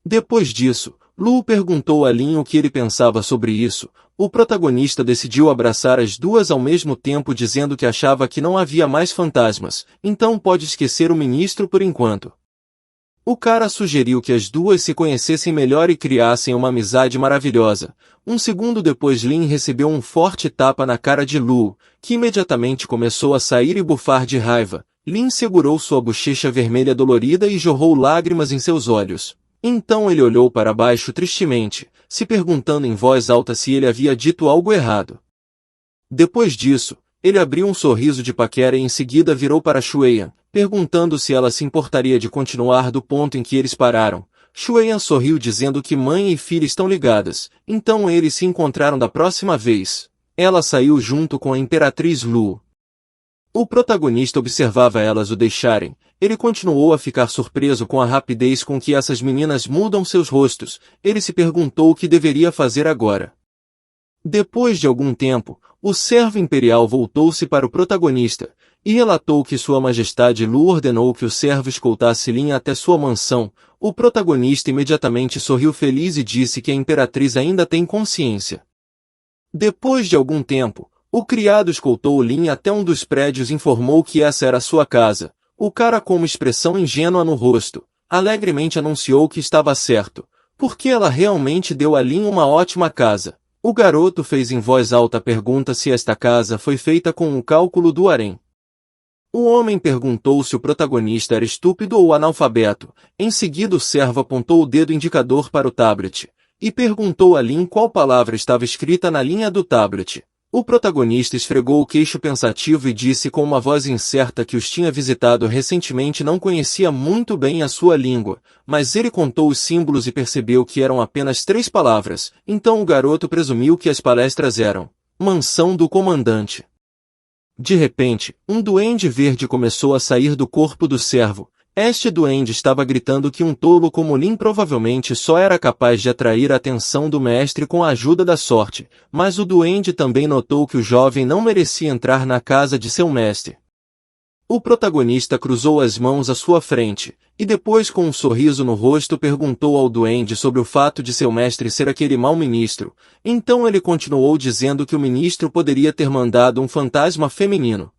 Depois disso, Lu perguntou a Lin o que ele pensava sobre isso. O protagonista decidiu abraçar as duas ao mesmo tempo dizendo que achava que não havia mais fantasmas, então pode esquecer o ministro por enquanto. O cara sugeriu que as duas se conhecessem melhor e criassem uma amizade maravilhosa. Um segundo depois Lin recebeu um forte tapa na cara de Lu, que imediatamente começou a sair e bufar de raiva. Lin segurou sua bochecha vermelha dolorida e jorrou lágrimas em seus olhos. Então ele olhou para baixo tristemente, se perguntando em voz alta se ele havia dito algo errado. Depois disso, ele abriu um sorriso de paquera e em seguida virou para Shueyan, perguntando se ela se importaria de continuar do ponto em que eles pararam. Shueyan sorriu dizendo que mãe e filha estão ligadas, então eles se encontraram da próxima vez. Ela saiu junto com a Imperatriz Lu. O protagonista observava elas o deixarem. Ele continuou a ficar surpreso com a rapidez com que essas meninas mudam seus rostos. Ele se perguntou o que deveria fazer agora. Depois de algum tempo, o servo imperial voltou-se para o protagonista e relatou que Sua Majestade Lu ordenou que o servo escoltasse Lin até sua mansão. O protagonista imediatamente sorriu feliz e disse que a imperatriz ainda tem consciência. Depois de algum tempo, o criado escoltou Lin até um dos prédios e informou que essa era sua casa. O cara, com uma expressão ingênua no rosto, alegremente anunciou que estava certo, porque ela realmente deu a Lin uma ótima casa. O garoto fez em voz alta a pergunta se esta casa foi feita com um cálculo do harém. O homem perguntou se o protagonista era estúpido ou analfabeto. Em seguida o servo apontou o dedo indicador para o tablet e perguntou a Lin qual palavra estava escrita na linha do tablet. O protagonista esfregou o queixo pensativo e disse com uma voz incerta que os tinha visitado recentemente, não conhecia muito bem a sua língua, mas ele contou os símbolos e percebeu que eram apenas 3 palavras. Então o garoto presumiu que as palestras eram Mansão do Comandante. De repente, um duende verde começou a sair do corpo do servo. Este duende estava gritando que um tolo como Lin provavelmente só era capaz de atrair a atenção do mestre com a ajuda da sorte, mas o duende também notou que o jovem não merecia entrar na casa de seu mestre. O protagonista cruzou as mãos à sua frente, e depois com um sorriso no rosto perguntou ao duende sobre o fato de seu mestre ser aquele mau ministro. Então ele continuou dizendo que o ministro poderia ter mandado um fantasma feminino.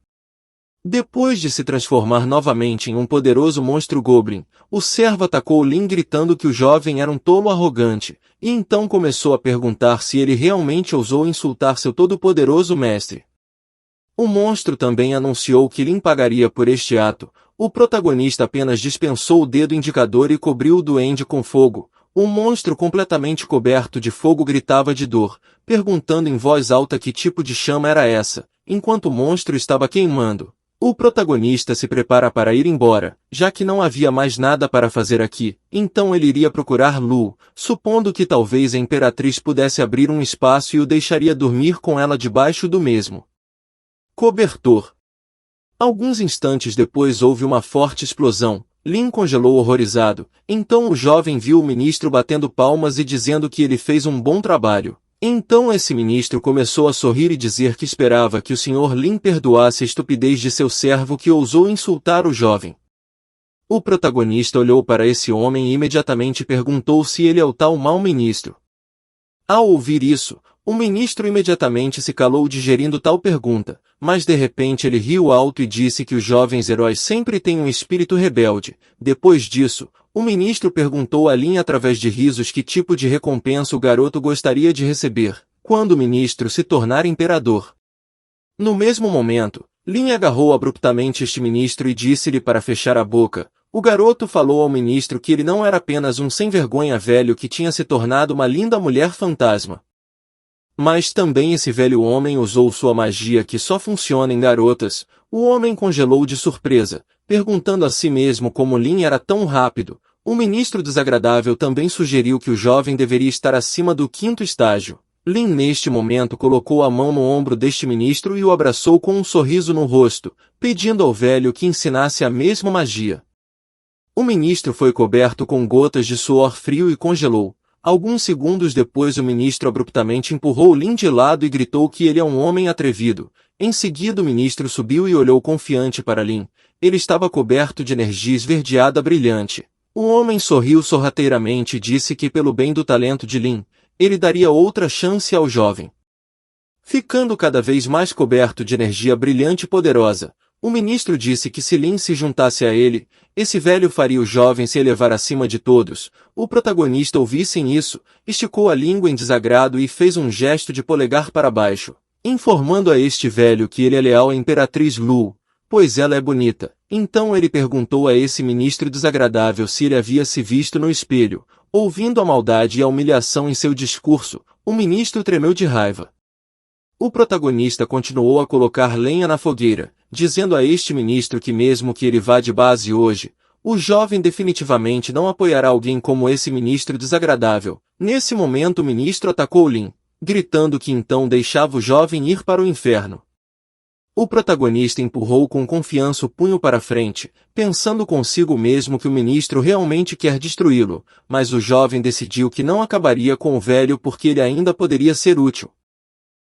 Depois de se transformar novamente em um poderoso monstro goblin, o servo atacou Lin gritando que o jovem era um tolo arrogante, e então começou a perguntar se ele realmente ousou insultar seu todo-poderoso mestre. O monstro também anunciou que Lin pagaria por este ato. O protagonista apenas dispensou o dedo indicador e cobriu o duende com fogo. O monstro completamente coberto de fogo gritava de dor, perguntando em voz alta que tipo de chama era essa, enquanto o monstro estava queimando. O protagonista se prepara para ir embora, já que não havia mais nada para fazer aqui, então ele iria procurar Lu, supondo que talvez a imperatriz pudesse abrir um espaço e o deixaria dormir com ela debaixo do mesmo cobertor. Alguns instantes depois houve uma forte explosão. Lin congelou horrorizado, então o jovem viu o ministro batendo palmas e dizendo que ele fez um bom trabalho. Então esse ministro começou a sorrir e dizer que esperava que o Sr. Lin perdoasse a estupidez de seu servo que ousou insultar o jovem. O protagonista olhou para esse homem e imediatamente perguntou se ele é o tal mau ministro. Ao ouvir isso, o ministro imediatamente se calou digerindo tal pergunta, mas de repente ele riu alto e disse que os jovens heróis sempre têm um espírito rebelde. Depois disso, o ministro perguntou a Lin através de risos que tipo de recompensa o garoto gostaria de receber, quando o ministro se tornar imperador. No mesmo momento, Lin agarrou abruptamente este ministro e disse-lhe para fechar a boca. O garoto falou ao ministro que ele não era apenas um sem-vergonha velho que tinha se tornado uma linda mulher fantasma. Mas também esse velho homem usou sua magia que só funciona em garotas. O homem congelou de surpresa, perguntando a si mesmo como Lin era tão rápido. O ministro desagradável também sugeriu que o jovem deveria estar acima do 5º estágio. Lin neste momento colocou a mão no ombro deste ministro e o abraçou com um sorriso no rosto, pedindo ao velho que ensinasse a mesma magia. O ministro foi coberto com gotas de suor frio e congelou. Alguns segundos depois o ministro abruptamente empurrou Lin de lado e gritou que ele é um homem atrevido. Em seguida o ministro subiu e olhou confiante para Lin. Ele estava coberto de energia esverdeada brilhante. O homem sorriu sorrateiramente e disse que pelo bem do talento de Lin, ele daria outra chance ao jovem. Ficando cada vez mais coberto de energia brilhante e poderosa, o ministro disse que se Lin se juntasse a ele, esse velho faria o jovem se elevar acima de todos. O protagonista, ouvissem isso, esticou a língua em desagrado e fez um gesto de polegar para baixo, informando a este velho que ele é leal à imperatriz Lu, pois ela é bonita. Então ele perguntou a esse ministro desagradável se ele havia se visto no espelho. Ouvindo a maldade e a humilhação em seu discurso, o ministro tremeu de raiva. O protagonista continuou a colocar lenha na fogueira, dizendo a este ministro que mesmo que ele vá de base hoje, o jovem definitivamente não apoiará alguém como esse ministro desagradável. Nesse momento o ministro atacou Lin, gritando que então deixava o jovem ir para o inferno. O protagonista empurrou com confiança o punho para frente, pensando consigo mesmo que o ministro realmente quer destruí-lo, mas o jovem decidiu que não acabaria com o velho porque ele ainda poderia ser útil.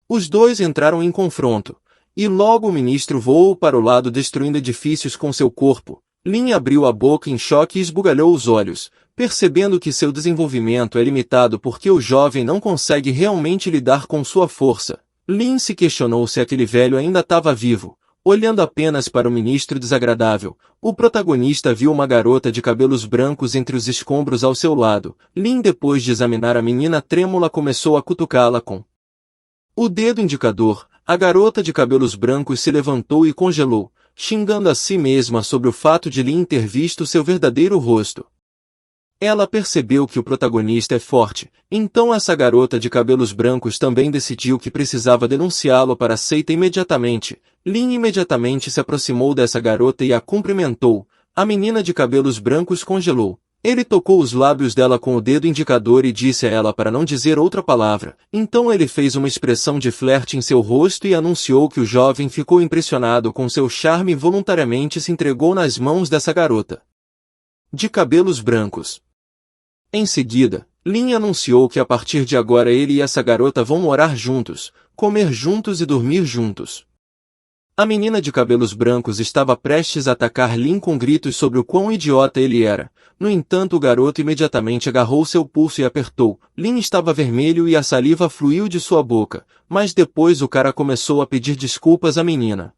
Os dois entraram em confronto, e logo o ministro voou para o lado destruindo edifícios com seu corpo. Lin abriu a boca em choque e esbugalhou os olhos, percebendo que seu desenvolvimento é limitado porque o jovem não consegue realmente lidar com sua força. Lin se questionou se aquele velho ainda estava vivo. Olhando apenas para o ministro desagradável, o protagonista viu uma garota de cabelos brancos entre os escombros ao seu lado. Lin, depois de examinar a menina trêmula, começou a cutucá-la com o dedo indicador. A garota de cabelos brancos se levantou e congelou, xingando a si mesma sobre o fato de Lin ter visto seu verdadeiro rosto. Ela percebeu que o protagonista é forte, então essa garota de cabelos brancos também decidiu que precisava denunciá-lo para a seita imediatamente. Lin imediatamente se aproximou dessa garota e a cumprimentou. A menina de cabelos brancos congelou. Ele tocou os lábios dela com o dedo indicador e disse a ela para não dizer outra palavra. Então ele fez uma expressão de flerte em seu rosto e anunciou que o jovem ficou impressionado com seu charme e voluntariamente se entregou nas mãos dessa garota de cabelos brancos. Em seguida, Lin anunciou que a partir de agora ele e essa garota vão morar juntos, comer juntos e dormir juntos. A menina de cabelos brancos estava prestes a atacar Lin com gritos sobre o quão idiota ele era. No entanto, o garoto imediatamente agarrou seu pulso e apertou. Lin estava vermelho e a saliva fluiu de sua boca, mas depois o cara começou a pedir desculpas à menina.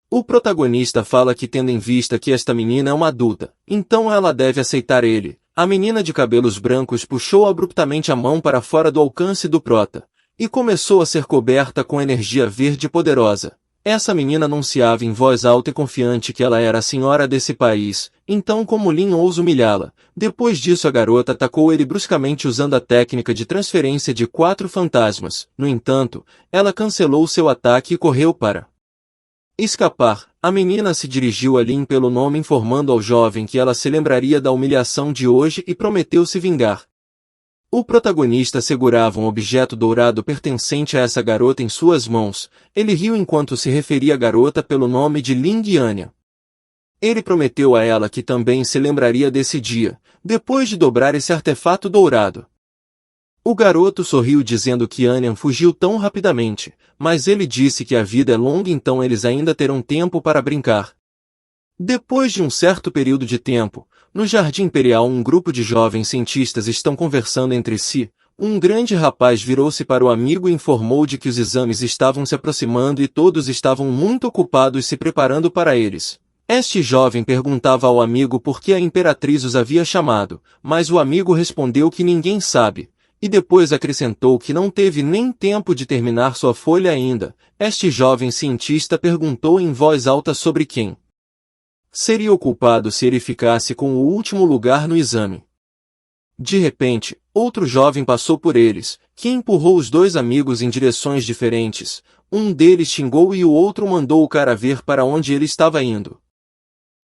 O protagonista fala que, tendo em vista que esta menina é uma adulta, então ela deve aceitar ele. A menina de cabelos brancos puxou abruptamente a mão para fora do alcance do prota, e começou a ser coberta com energia verde poderosa. Essa menina anunciava em voz alta e confiante que ela era a senhora desse país, então como Lin ousa humilhá-la? Depois disso a garota atacou ele bruscamente usando a técnica de transferência de 4 fantasmas. No entanto, ela cancelou seu ataque e correu para escapar. A menina se dirigiu a Lin pelo nome, informando ao jovem que ela se lembraria da humilhação de hoje e prometeu se vingar. O protagonista segurava um objeto dourado pertencente a essa garota em suas mãos. Ele riu enquanto se referia à garota pelo nome de Ling Yanya. Ele prometeu a ela que também se lembraria desse dia, depois de dobrar esse artefato dourado. O garoto sorriu dizendo que Anyan fugiu tão rapidamente, mas ele disse que a vida é longa, então eles ainda terão tempo para brincar. Depois de um certo período de tempo, no Jardim Imperial um grupo de jovens cientistas estão conversando entre si. Um grande rapaz virou-se para o amigo e informou de que os exames estavam se aproximando e todos estavam muito ocupados se preparando para eles. Este jovem perguntava ao amigo por que a imperatriz os havia chamado, mas o amigo respondeu que ninguém sabe. E depois acrescentou que não teve nem tempo de terminar sua folha ainda. Este jovem cientista perguntou em voz alta sobre quem seria o culpado se ele ficasse com o último lugar no exame. De repente, outro jovem passou por eles, que empurrou os dois amigos em direções diferentes. Um deles xingou e o outro mandou o cara ver para onde ele estava indo.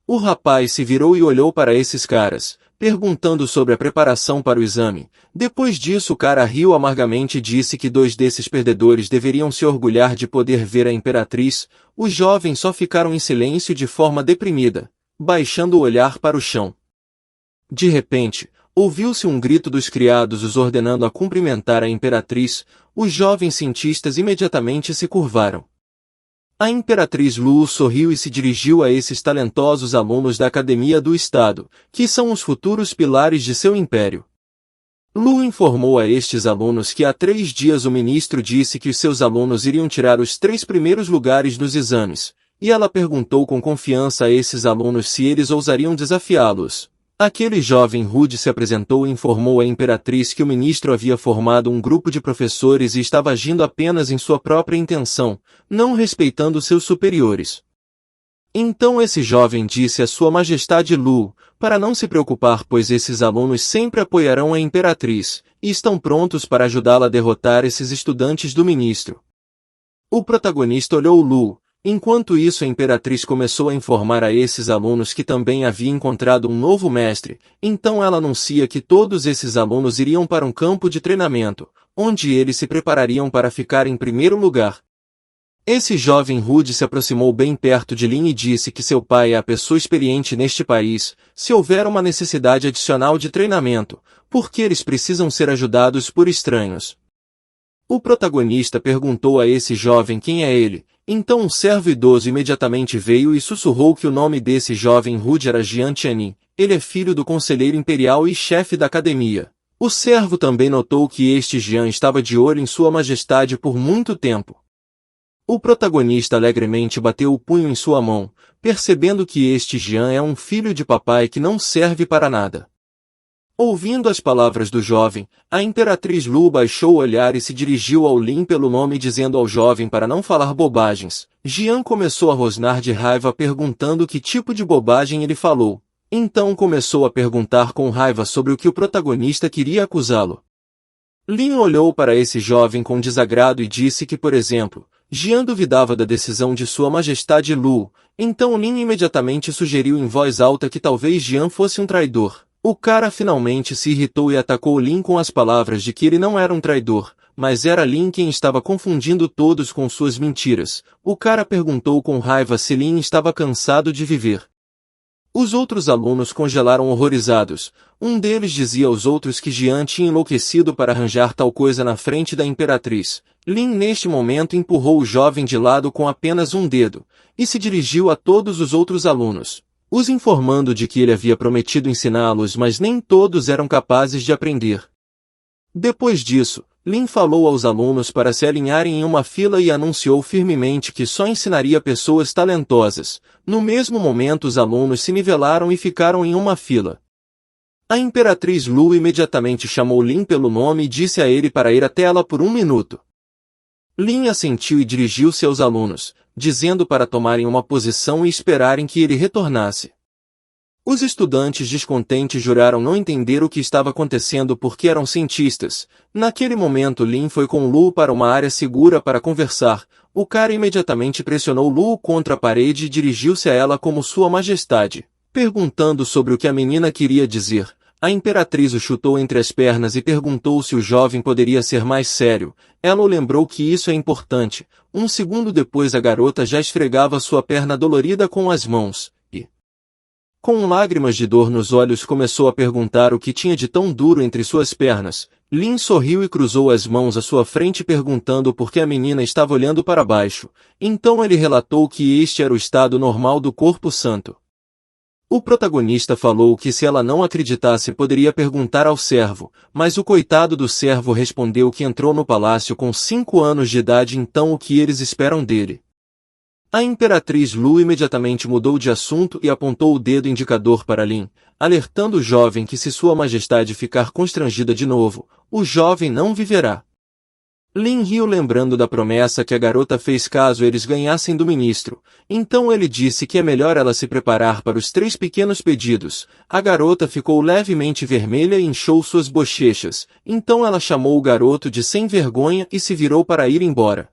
O rapaz se virou e olhou para esses caras, perguntando sobre a preparação para o exame. Depois disso o cara riu amargamente e disse que 2 desses perdedores deveriam se orgulhar de poder ver a imperatriz. Os jovens só ficaram em silêncio de forma deprimida, baixando o olhar para o chão. De repente, ouviu-se um grito dos criados os ordenando a cumprimentar a imperatriz. Os jovens cientistas imediatamente se curvaram. A imperatriz Lu sorriu e se dirigiu a esses talentosos alunos da Academia do Estado, que são os futuros pilares de seu império. Lu informou a estes alunos que há 3 dias o ministro disse que os seus alunos iriam tirar os 3 primeiros lugares nos exames, e ela perguntou com confiança a esses alunos se eles ousariam desafiá-los. Aquele jovem rude se apresentou e informou à imperatriz que o ministro havia formado um grupo de professores e estava agindo apenas em sua própria intenção, não respeitando seus superiores. Então esse jovem disse a Sua Majestade Lu, para não se preocupar pois esses alunos sempre apoiarão a imperatriz, e estão prontos para ajudá-la a derrotar esses estudantes do ministro. O protagonista olhou Lu. Enquanto isso a imperatriz começou a informar a esses alunos que também havia encontrado um novo mestre, então ela anuncia que todos esses alunos iriam para um campo de treinamento, onde eles se preparariam para ficar em primeiro lugar. Esse jovem rude se aproximou bem perto de Lin e disse que seu pai é a pessoa experiente neste país, se houver uma necessidade adicional de treinamento, porque eles precisam ser ajudados por estranhos. O protagonista perguntou a esse jovem quem é ele. Então um servo idoso imediatamente veio e sussurrou que o nome desse jovem rude era Jian Tianin. Ele é filho do conselheiro imperial e chefe da academia. O servo também notou que este Jian estava de olho em sua majestade por muito tempo. O protagonista alegremente bateu o punho em sua mão, percebendo que este Jian é um filho de papai que não serve para nada. Ouvindo as palavras do jovem, a imperatriz Lu baixou o olhar e se dirigiu ao Lin pelo nome dizendo ao jovem para não falar bobagens. Jian começou a rosnar de raiva perguntando que tipo de bobagem ele falou. Então começou a perguntar com raiva sobre o que o protagonista queria acusá-lo. Lin olhou para esse jovem com desagrado e disse que, por exemplo, Jian duvidava da decisão de Sua Majestade Lu. Então Lin imediatamente sugeriu em voz alta que talvez Jian fosse um traidor. O cara finalmente se irritou e atacou Lin com as palavras de que ele não era um traidor, mas era Lin quem estava confundindo todos com suas mentiras. O cara perguntou com raiva se Lin estava cansado de viver. Os outros alunos congelaram horrorizados. Um deles dizia aos outros que Jian tinha enlouquecido para arranjar tal coisa na frente da imperatriz. Lin neste momento empurrou o jovem de lado com apenas um dedo, e se dirigiu a todos os outros alunos, os informando de que ele havia prometido ensiná-los, mas nem todos eram capazes de aprender. Depois disso, Lin falou aos alunos para se alinharem em uma fila e anunciou firmemente que só ensinaria pessoas talentosas. No mesmo momento os alunos se nivelaram e ficaram em uma fila. A imperatriz Lu imediatamente chamou Lin pelo nome e disse a ele para ir até ela por 1 minuto. Lin assentiu e dirigiu-se aos alunos, dizendo para tomarem uma posição e esperarem que ele retornasse. Os estudantes descontentes juraram não entender o que estava acontecendo porque eram cientistas. Naquele momento Lin foi com Lu para uma área segura para conversar. O cara imediatamente pressionou Lu contra a parede e dirigiu-se a ela como Sua Majestade, perguntando sobre o que a menina queria dizer. A imperatriz o chutou entre as pernas e perguntou se o jovem poderia ser mais sério. Ela o lembrou que isso é importante. 1 segundo depois a garota já esfregava sua perna dolorida com as mãos, e, com lágrimas de dor nos olhos, começou a perguntar o que tinha de tão duro entre suas pernas. Lin sorriu e cruzou as mãos à sua frente perguntando por que a menina estava olhando para baixo. Então ele relatou que este era o estado normal do corpo santo. O protagonista falou que se ela não acreditasse poderia perguntar ao servo, mas o coitado do servo respondeu que entrou no palácio com 5 anos de idade, então o que eles esperam dele? A imperatriz Lu imediatamente mudou de assunto e apontou o dedo indicador para Lin, alertando o jovem que se Sua Majestade ficar constrangida de novo, o jovem não viverá. Lin riu lembrando da promessa que a garota fez caso eles ganhassem do ministro. Então ele disse que é melhor ela se preparar para os 3 pequenos pedidos. A garota ficou levemente vermelha e inchou suas bochechas. Então ela chamou o garoto de sem vergonha e se virou para ir embora.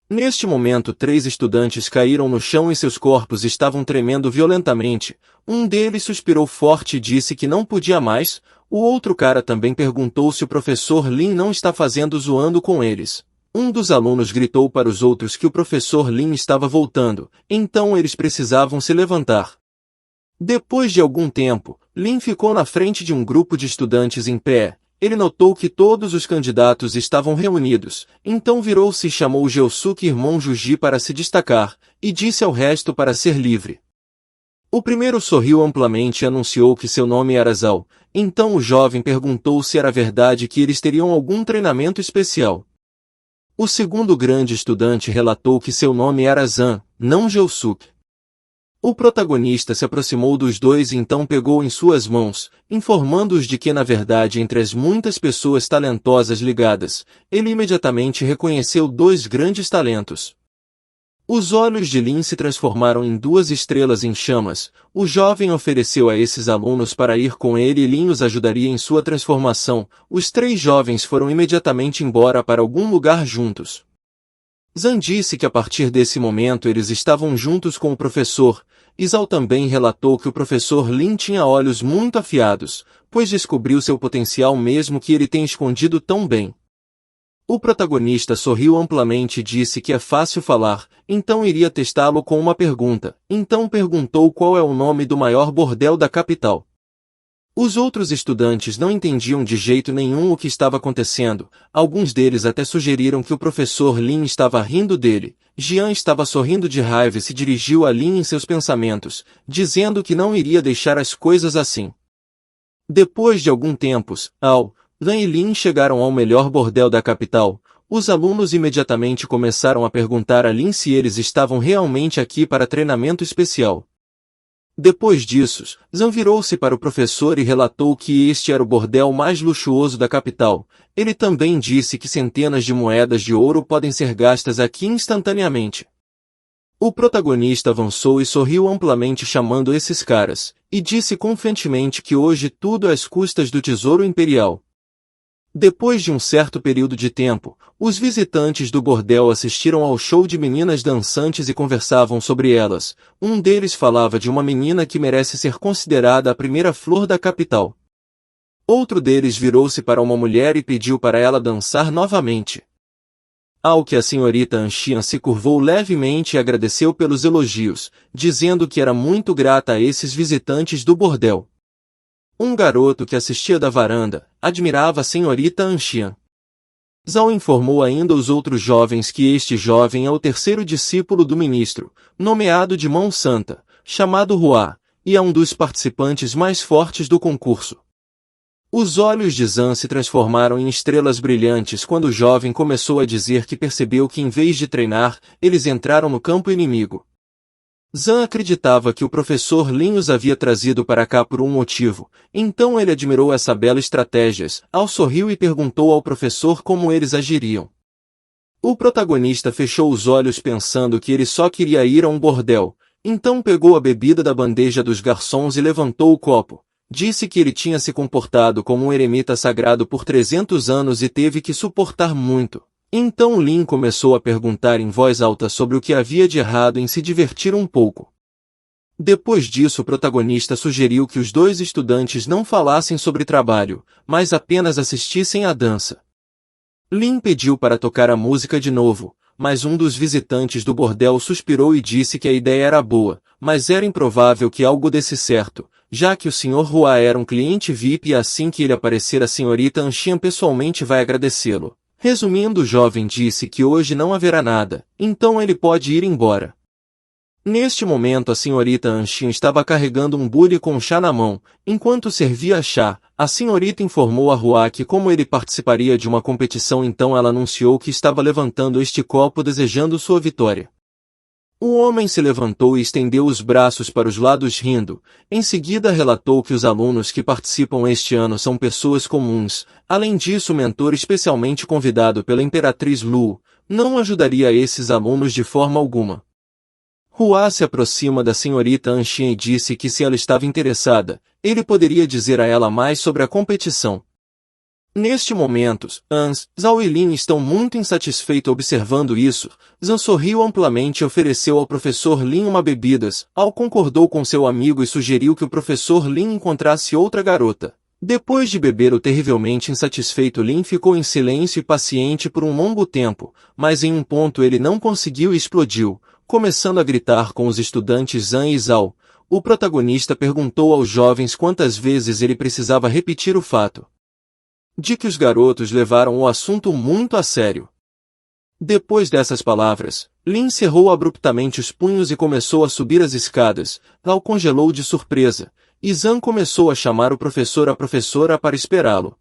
Neste momento 3 estudantes caíram no chão e seus corpos estavam tremendo violentamente. Um deles suspirou forte e disse que não podia mais. O outro cara também perguntou se o professor Lin não está fazendo zoando com eles. Um dos alunos gritou para os outros que o professor Lin estava voltando, então eles precisavam se levantar. Depois de algum tempo, Lin ficou na frente de um grupo de estudantes em pé. Ele notou que todos os candidatos estavam reunidos, então virou-se e chamou Geosuke irmão Juji para se destacar, e disse ao resto para ser livre. O primeiro sorriu amplamente e anunciou que seu nome era Zhao. Então o jovem perguntou se era verdade que eles teriam algum treinamento especial. O segundo grande estudante relatou que seu nome era Zan, não Geosuke. O protagonista se aproximou dos dois e então pegou em suas mãos, informando-os de que na verdade entre as muitas pessoas talentosas ligadas, ele imediatamente reconheceu 2 grandes talentos. Os olhos de Lin se transformaram em 2 estrelas em chamas. O jovem ofereceu a esses alunos para ir com ele e Lin os ajudaria em sua transformação. Os 3 jovens foram imediatamente embora para algum lugar juntos. Zan disse que a partir desse momento eles estavam juntos com o professor. Zhao também relatou que o professor Lin tinha olhos muito afiados, pois descobriu seu potencial mesmo que ele tenha escondido tão bem. O protagonista sorriu amplamente e disse que é fácil falar, então iria testá-lo com uma pergunta. Então perguntou qual é o nome do maior bordel da capital. Os outros estudantes não entendiam de jeito nenhum o que estava acontecendo, alguns deles até sugeriram que o professor Lin estava rindo dele. Jian estava sorrindo de raiva e se dirigiu a Lin em seus pensamentos, dizendo que não iria deixar as coisas assim. Depois de algum tempo, Lan e Lin chegaram ao melhor bordel da capital. Os alunos imediatamente começaram a perguntar a Lin se eles estavam realmente aqui para treinamento especial. Depois disso, Zhang virou-se para o professor e relatou que este era o bordel mais luxuoso da capital. Ele também disse que centenas de moedas de ouro podem ser gastas aqui instantaneamente. O protagonista avançou e sorriu amplamente chamando esses caras, e disse confiantemente que hoje tudo às custas do tesouro imperial. Depois de um certo período de tempo, os visitantes do bordel assistiram ao show de meninas dançantes e conversavam sobre elas. Um deles falava de uma menina que merece ser considerada a primeira flor da capital. Outro deles virou-se para uma mulher e pediu para ela dançar novamente. Ao que a senhorita Anxian se curvou levemente e agradeceu pelos elogios, dizendo que era muito grata a esses visitantes do bordel. Um garoto que assistia da varanda admirava a senhorita Anxian. Zhao informou ainda os outros jovens que este jovem é o terceiro discípulo do ministro, nomeado de Mão Santa, chamado Hua, e é um dos participantes mais fortes do concurso. Os olhos de Zhang se transformaram em estrelas brilhantes quando o jovem começou a dizer que percebeu que em vez de treinar, eles entraram no campo inimigo. Zhang acreditava que o professor Lin os havia trazido para cá por um motivo, então ele admirou essa bela estratégia, sorriu e perguntou ao professor como eles agiriam. O protagonista fechou os olhos pensando que ele só queria ir a um bordel, então pegou a bebida da bandeja dos garçons e levantou o copo. Disse que ele tinha se comportado como um eremita sagrado por 300 anos e teve que suportar muito. Então Lin começou a perguntar em voz alta sobre o que havia de errado em se divertir um pouco. Depois disso o protagonista sugeriu que os dois estudantes não falassem sobre trabalho, mas apenas assistissem à dança. Lin pediu para tocar a música de novo, mas um dos visitantes do bordel suspirou e disse que a ideia era boa, mas era improvável que algo desse certo, já que o Sr. Hua era um cliente VIP e assim que ele aparecer a senhorita Anxian pessoalmente vai agradecê-lo. Resumindo, o jovem disse que hoje não haverá nada, então ele pode ir embora. Neste momento a senhorita Anxian estava carregando um bule com chá na mão. Enquanto servia chá, a senhorita informou a Hua que como ele participaria de uma competição, então ela anunciou que estava levantando este copo desejando sua vitória. O homem se levantou e estendeu os braços para os lados rindo. Em seguida relatou que os alunos que participam este ano são pessoas comuns. Além disso, o mentor especialmente convidado pela Imperatriz Lu não ajudaria esses alunos de forma alguma. Hua se aproxima da senhorita Anxian e disse que se ela estava interessada, ele poderia dizer a ela mais sobre a competição. Neste momento, Zhao e Lin estão muito insatisfeitos observando isso. Zhang sorriu amplamente e ofereceu ao professor Lin uma bebida. Concordou com seu amigo e sugeriu que o professor Lin encontrasse outra garota. Depois de beber, o terrivelmente insatisfeito Lin ficou em silêncio e paciente por um longo tempo, mas em um ponto ele não conseguiu e explodiu, começando a gritar com os estudantes Zhang e Zhao. O protagonista perguntou aos jovens quantas vezes ele precisava repetir o fato de que os garotos levaram o assunto muito a sério. Depois dessas palavras, Lin cerrou abruptamente os punhos e começou a subir as escadas. Zhao congelou de surpresa, e Zhang começou a chamar o professor a professora para esperá-lo.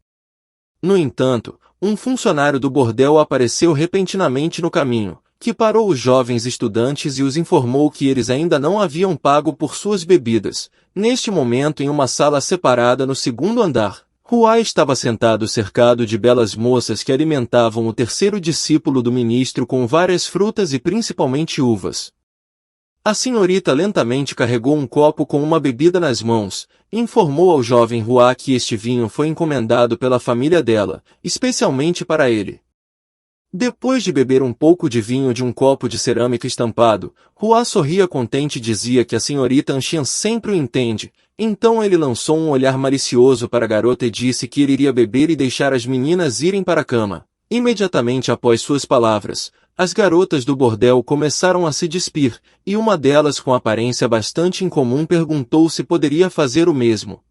No entanto, um funcionário do bordel apareceu repentinamente no caminho, que parou os jovens estudantes e os informou que eles ainda não haviam pago por suas bebidas. Neste momento, em uma sala separada no segundo andar, Hua estava sentado cercado de belas moças que alimentavam o terceiro discípulo do ministro com várias frutas e principalmente uvas. A senhorita lentamente carregou um copo com uma bebida nas mãos, e informou ao jovem Hua que este vinho foi encomendado pela família dela, especialmente para ele. Depois de beber um pouco de vinho de um copo de cerâmica estampado, Hua sorria contente e dizia que a senhorita Anxian sempre o entende. Então ele lançou um olhar malicioso para a garota e disse que ele iria beber e deixar as meninas irem para a cama. Imediatamente após suas palavras, as garotas do bordel começaram a se despir, e uma delas com aparência bastante incomum perguntou se poderia fazer o mesmo.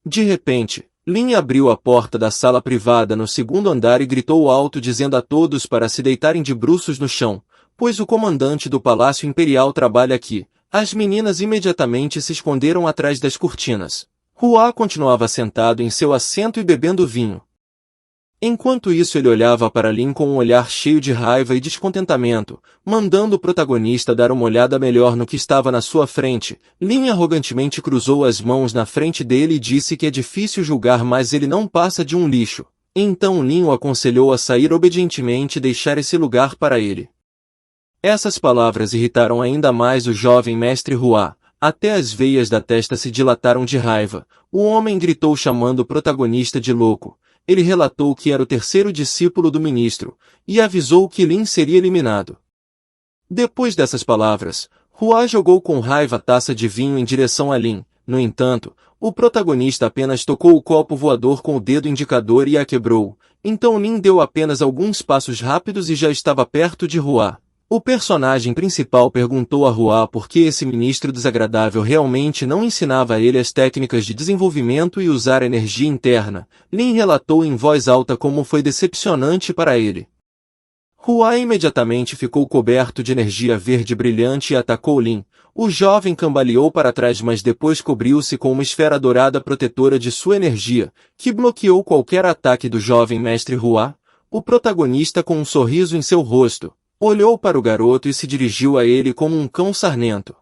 De repente, Lin abriu a porta da sala privada no segundo andar e gritou alto dizendo a todos para se deitarem de bruços no chão, pois o comandante do Palácio Imperial trabalha aqui. As meninas imediatamente se esconderam atrás das cortinas. Hua continuava sentado em seu assento e bebendo vinho. Enquanto isso ele olhava para Lin com um olhar cheio de raiva e descontentamento, mandando o protagonista dar uma olhada melhor no que estava na sua frente. Lin arrogantemente cruzou as mãos na frente dele e disse que é difícil julgar, mas ele não passa de um lixo. Então Lin o aconselhou a sair obedientemente e deixar esse lugar para ele. Essas palavras irritaram ainda mais o jovem mestre Hua. Até as veias da testa se dilataram de raiva. O homem gritou chamando o protagonista de louco. Ele relatou que era o terceiro discípulo do ministro, e avisou que Lin seria eliminado. Depois dessas palavras, Hua jogou com raiva a taça de vinho em direção a Lin. No entanto, o protagonista apenas tocou o copo voador com o dedo indicador e a quebrou. Então Lin deu apenas alguns passos rápidos e já estava perto de Hua. O personagem principal perguntou a Hua por que esse ministro desagradável realmente não ensinava a ele as técnicas de desenvolvimento e usar energia interna. Lin relatou em voz alta como foi decepcionante para ele. Hua imediatamente ficou coberto de energia verde brilhante e atacou Lin. O jovem cambaleou para trás, mas depois cobriu-se com uma esfera dourada protetora de sua energia, que bloqueou qualquer ataque do jovem mestre Hua. O protagonista, com um sorriso em seu rosto, olhou para o garoto e se dirigiu a ele como um cão sarnento.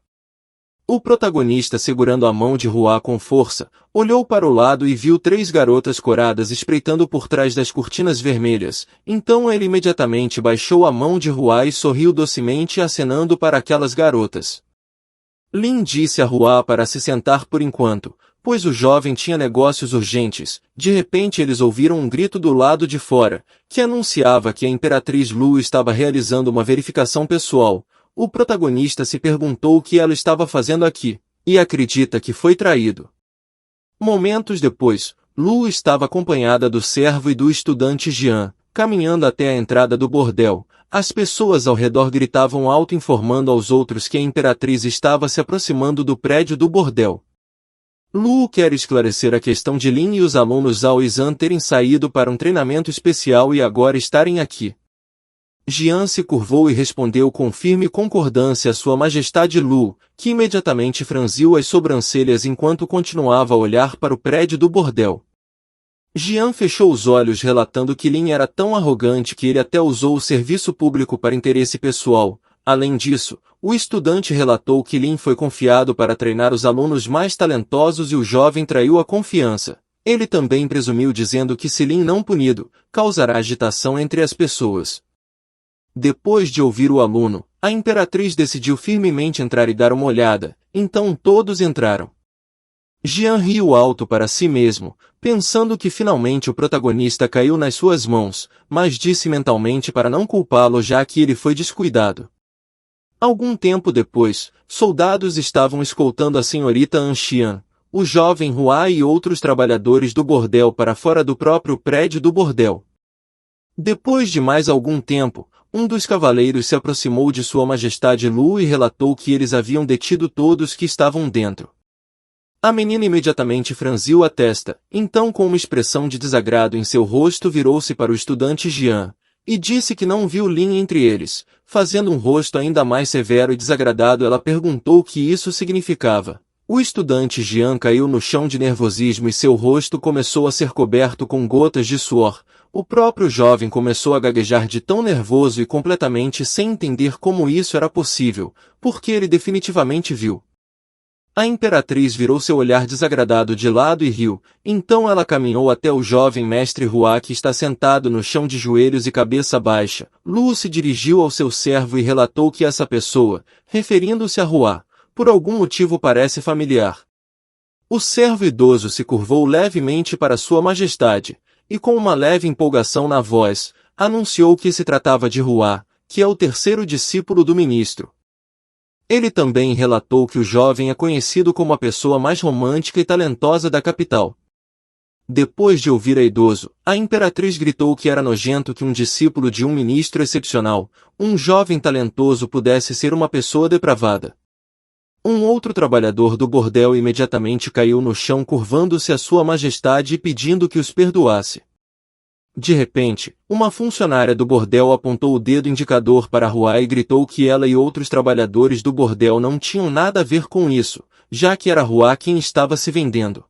O protagonista, segurando a mão de Hua com força, olhou para o lado e viu 3 garotas coradas espreitando por trás das cortinas vermelhas. Então ele imediatamente baixou a mão de Hua e sorriu docemente acenando para aquelas garotas. Lin disse a Hua para se sentar por enquanto, pois o jovem tinha negócios urgentes. De repente eles ouviram um grito do lado de fora, que anunciava que a Imperatriz Lu estava realizando uma verificação pessoal. O protagonista se perguntou o que ela estava fazendo aqui, e acredita que foi traído. Momentos depois, Lu estava acompanhada do servo e do estudante Jian, caminhando até a entrada do bordel. As pessoas ao redor gritavam alto informando aos outros que a Imperatriz estava se aproximando do prédio do bordel. Lu quer esclarecer a questão de Lin e os alunos Zhao e Zhan terem saído para um treinamento especial e agora estarem aqui. Jian se curvou e respondeu com firme concordância a Sua Majestade Lu, que imediatamente franziu as sobrancelhas enquanto continuava a olhar para o prédio do bordel. Jian fechou os olhos relatando que Lin era tão arrogante que ele até usou o serviço público para interesse pessoal. Além disso, o estudante relatou que Lin foi confiado para treinar os alunos mais talentosos e o jovem traiu a confiança. Ele também presumiu dizendo que se Lin não punido, causará agitação entre as pessoas. Depois de ouvir o aluno, a Imperatriz decidiu firmemente entrar e dar uma olhada, então todos entraram. Jian riu alto para si mesmo, pensando que finalmente o protagonista caiu nas suas mãos, mas disse mentalmente para não culpá-lo já que ele foi descuidado. Algum tempo depois, soldados estavam escoltando a senhorita Anxian, o jovem Hua e outros trabalhadores do bordel para fora do próprio prédio do bordel. Depois de mais algum tempo, um dos cavaleiros se aproximou de Sua Majestade Lu e relatou que eles haviam detido todos que estavam dentro. A menina imediatamente franziu a testa, então com uma expressão de desagrado em seu rosto virou-se para o estudante Jian, e disse que não viu Lin entre eles. Fazendo um rosto ainda mais severo e desagradado, ela perguntou o que isso significava. O estudante Jian caiu no chão de nervosismo e seu rosto começou a ser coberto com gotas de suor. O próprio jovem começou a gaguejar de tão nervoso e completamente sem entender como isso era possível, porque ele definitivamente viu. A Imperatriz virou seu olhar desagradado de lado e riu, então ela caminhou até o jovem mestre Hua que está sentado no chão de joelhos e cabeça baixa. Lu se dirigiu ao seu servo e relatou que essa pessoa, referindo-se a Hua, por algum motivo parece familiar. O servo idoso se curvou levemente para Sua Majestade, e com uma leve empolgação na voz, anunciou que se tratava de Hua, que é o terceiro discípulo do ministro. Ele também relatou que o jovem é conhecido como a pessoa mais romântica e talentosa da capital. Depois de ouvir a idoso, a Imperatriz gritou que era nojento que um discípulo de um ministro excepcional, um jovem talentoso, pudesse ser uma pessoa depravada. Um outro trabalhador do bordel imediatamente caiu no chão curvando-se a sua majestade e pedindo que os perdoasse. De repente, uma funcionária do bordel apontou o dedo indicador para Hua e gritou que ela e outros trabalhadores do bordel não tinham nada a ver com isso, já que era Hua quem estava se vendendo.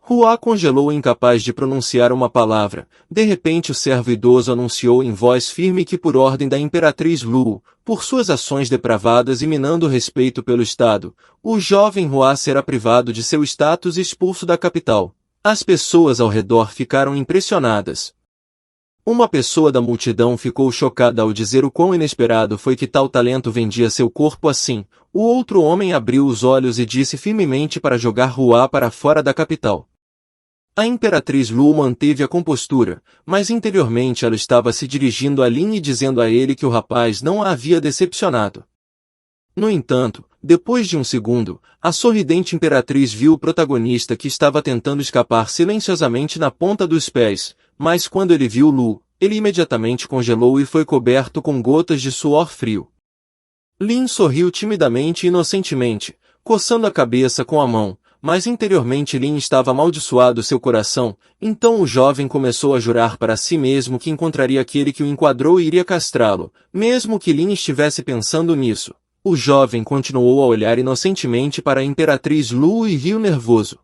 Hua congelou incapaz de pronunciar uma palavra. De repente o servo idoso anunciou em voz firme que por ordem da Imperatriz Lu, por suas ações depravadas e minando o respeito pelo Estado, o jovem Hua será privado de seu status e expulso da capital. As pessoas ao redor ficaram impressionadas. Uma pessoa da multidão ficou chocada ao dizer o quão inesperado foi que tal talento vendia seu corpo assim. O outro homem abriu os olhos e disse firmemente para jogar Hua para fora da capital. A Imperatriz Lu manteve a compostura, mas interiormente ela estava se dirigindo a Lin e dizendo a ele que o rapaz não a havia decepcionado. No entanto, depois de um segundo, a sorridente Imperatriz viu o protagonista que estava tentando escapar silenciosamente na ponta dos pés, mas quando ele viu Lu, ele imediatamente congelou e foi coberto com gotas de suor frio. Lin sorriu timidamente e inocentemente, coçando a cabeça com a mão. Mas interiormente Lin estava amaldiçoado seu coração, então o jovem começou a jurar para si mesmo que encontraria aquele que o enquadrou e iria castrá-lo, mesmo que Lin estivesse pensando nisso. O jovem continuou a olhar inocentemente para a Imperatriz Lu e riu nervoso.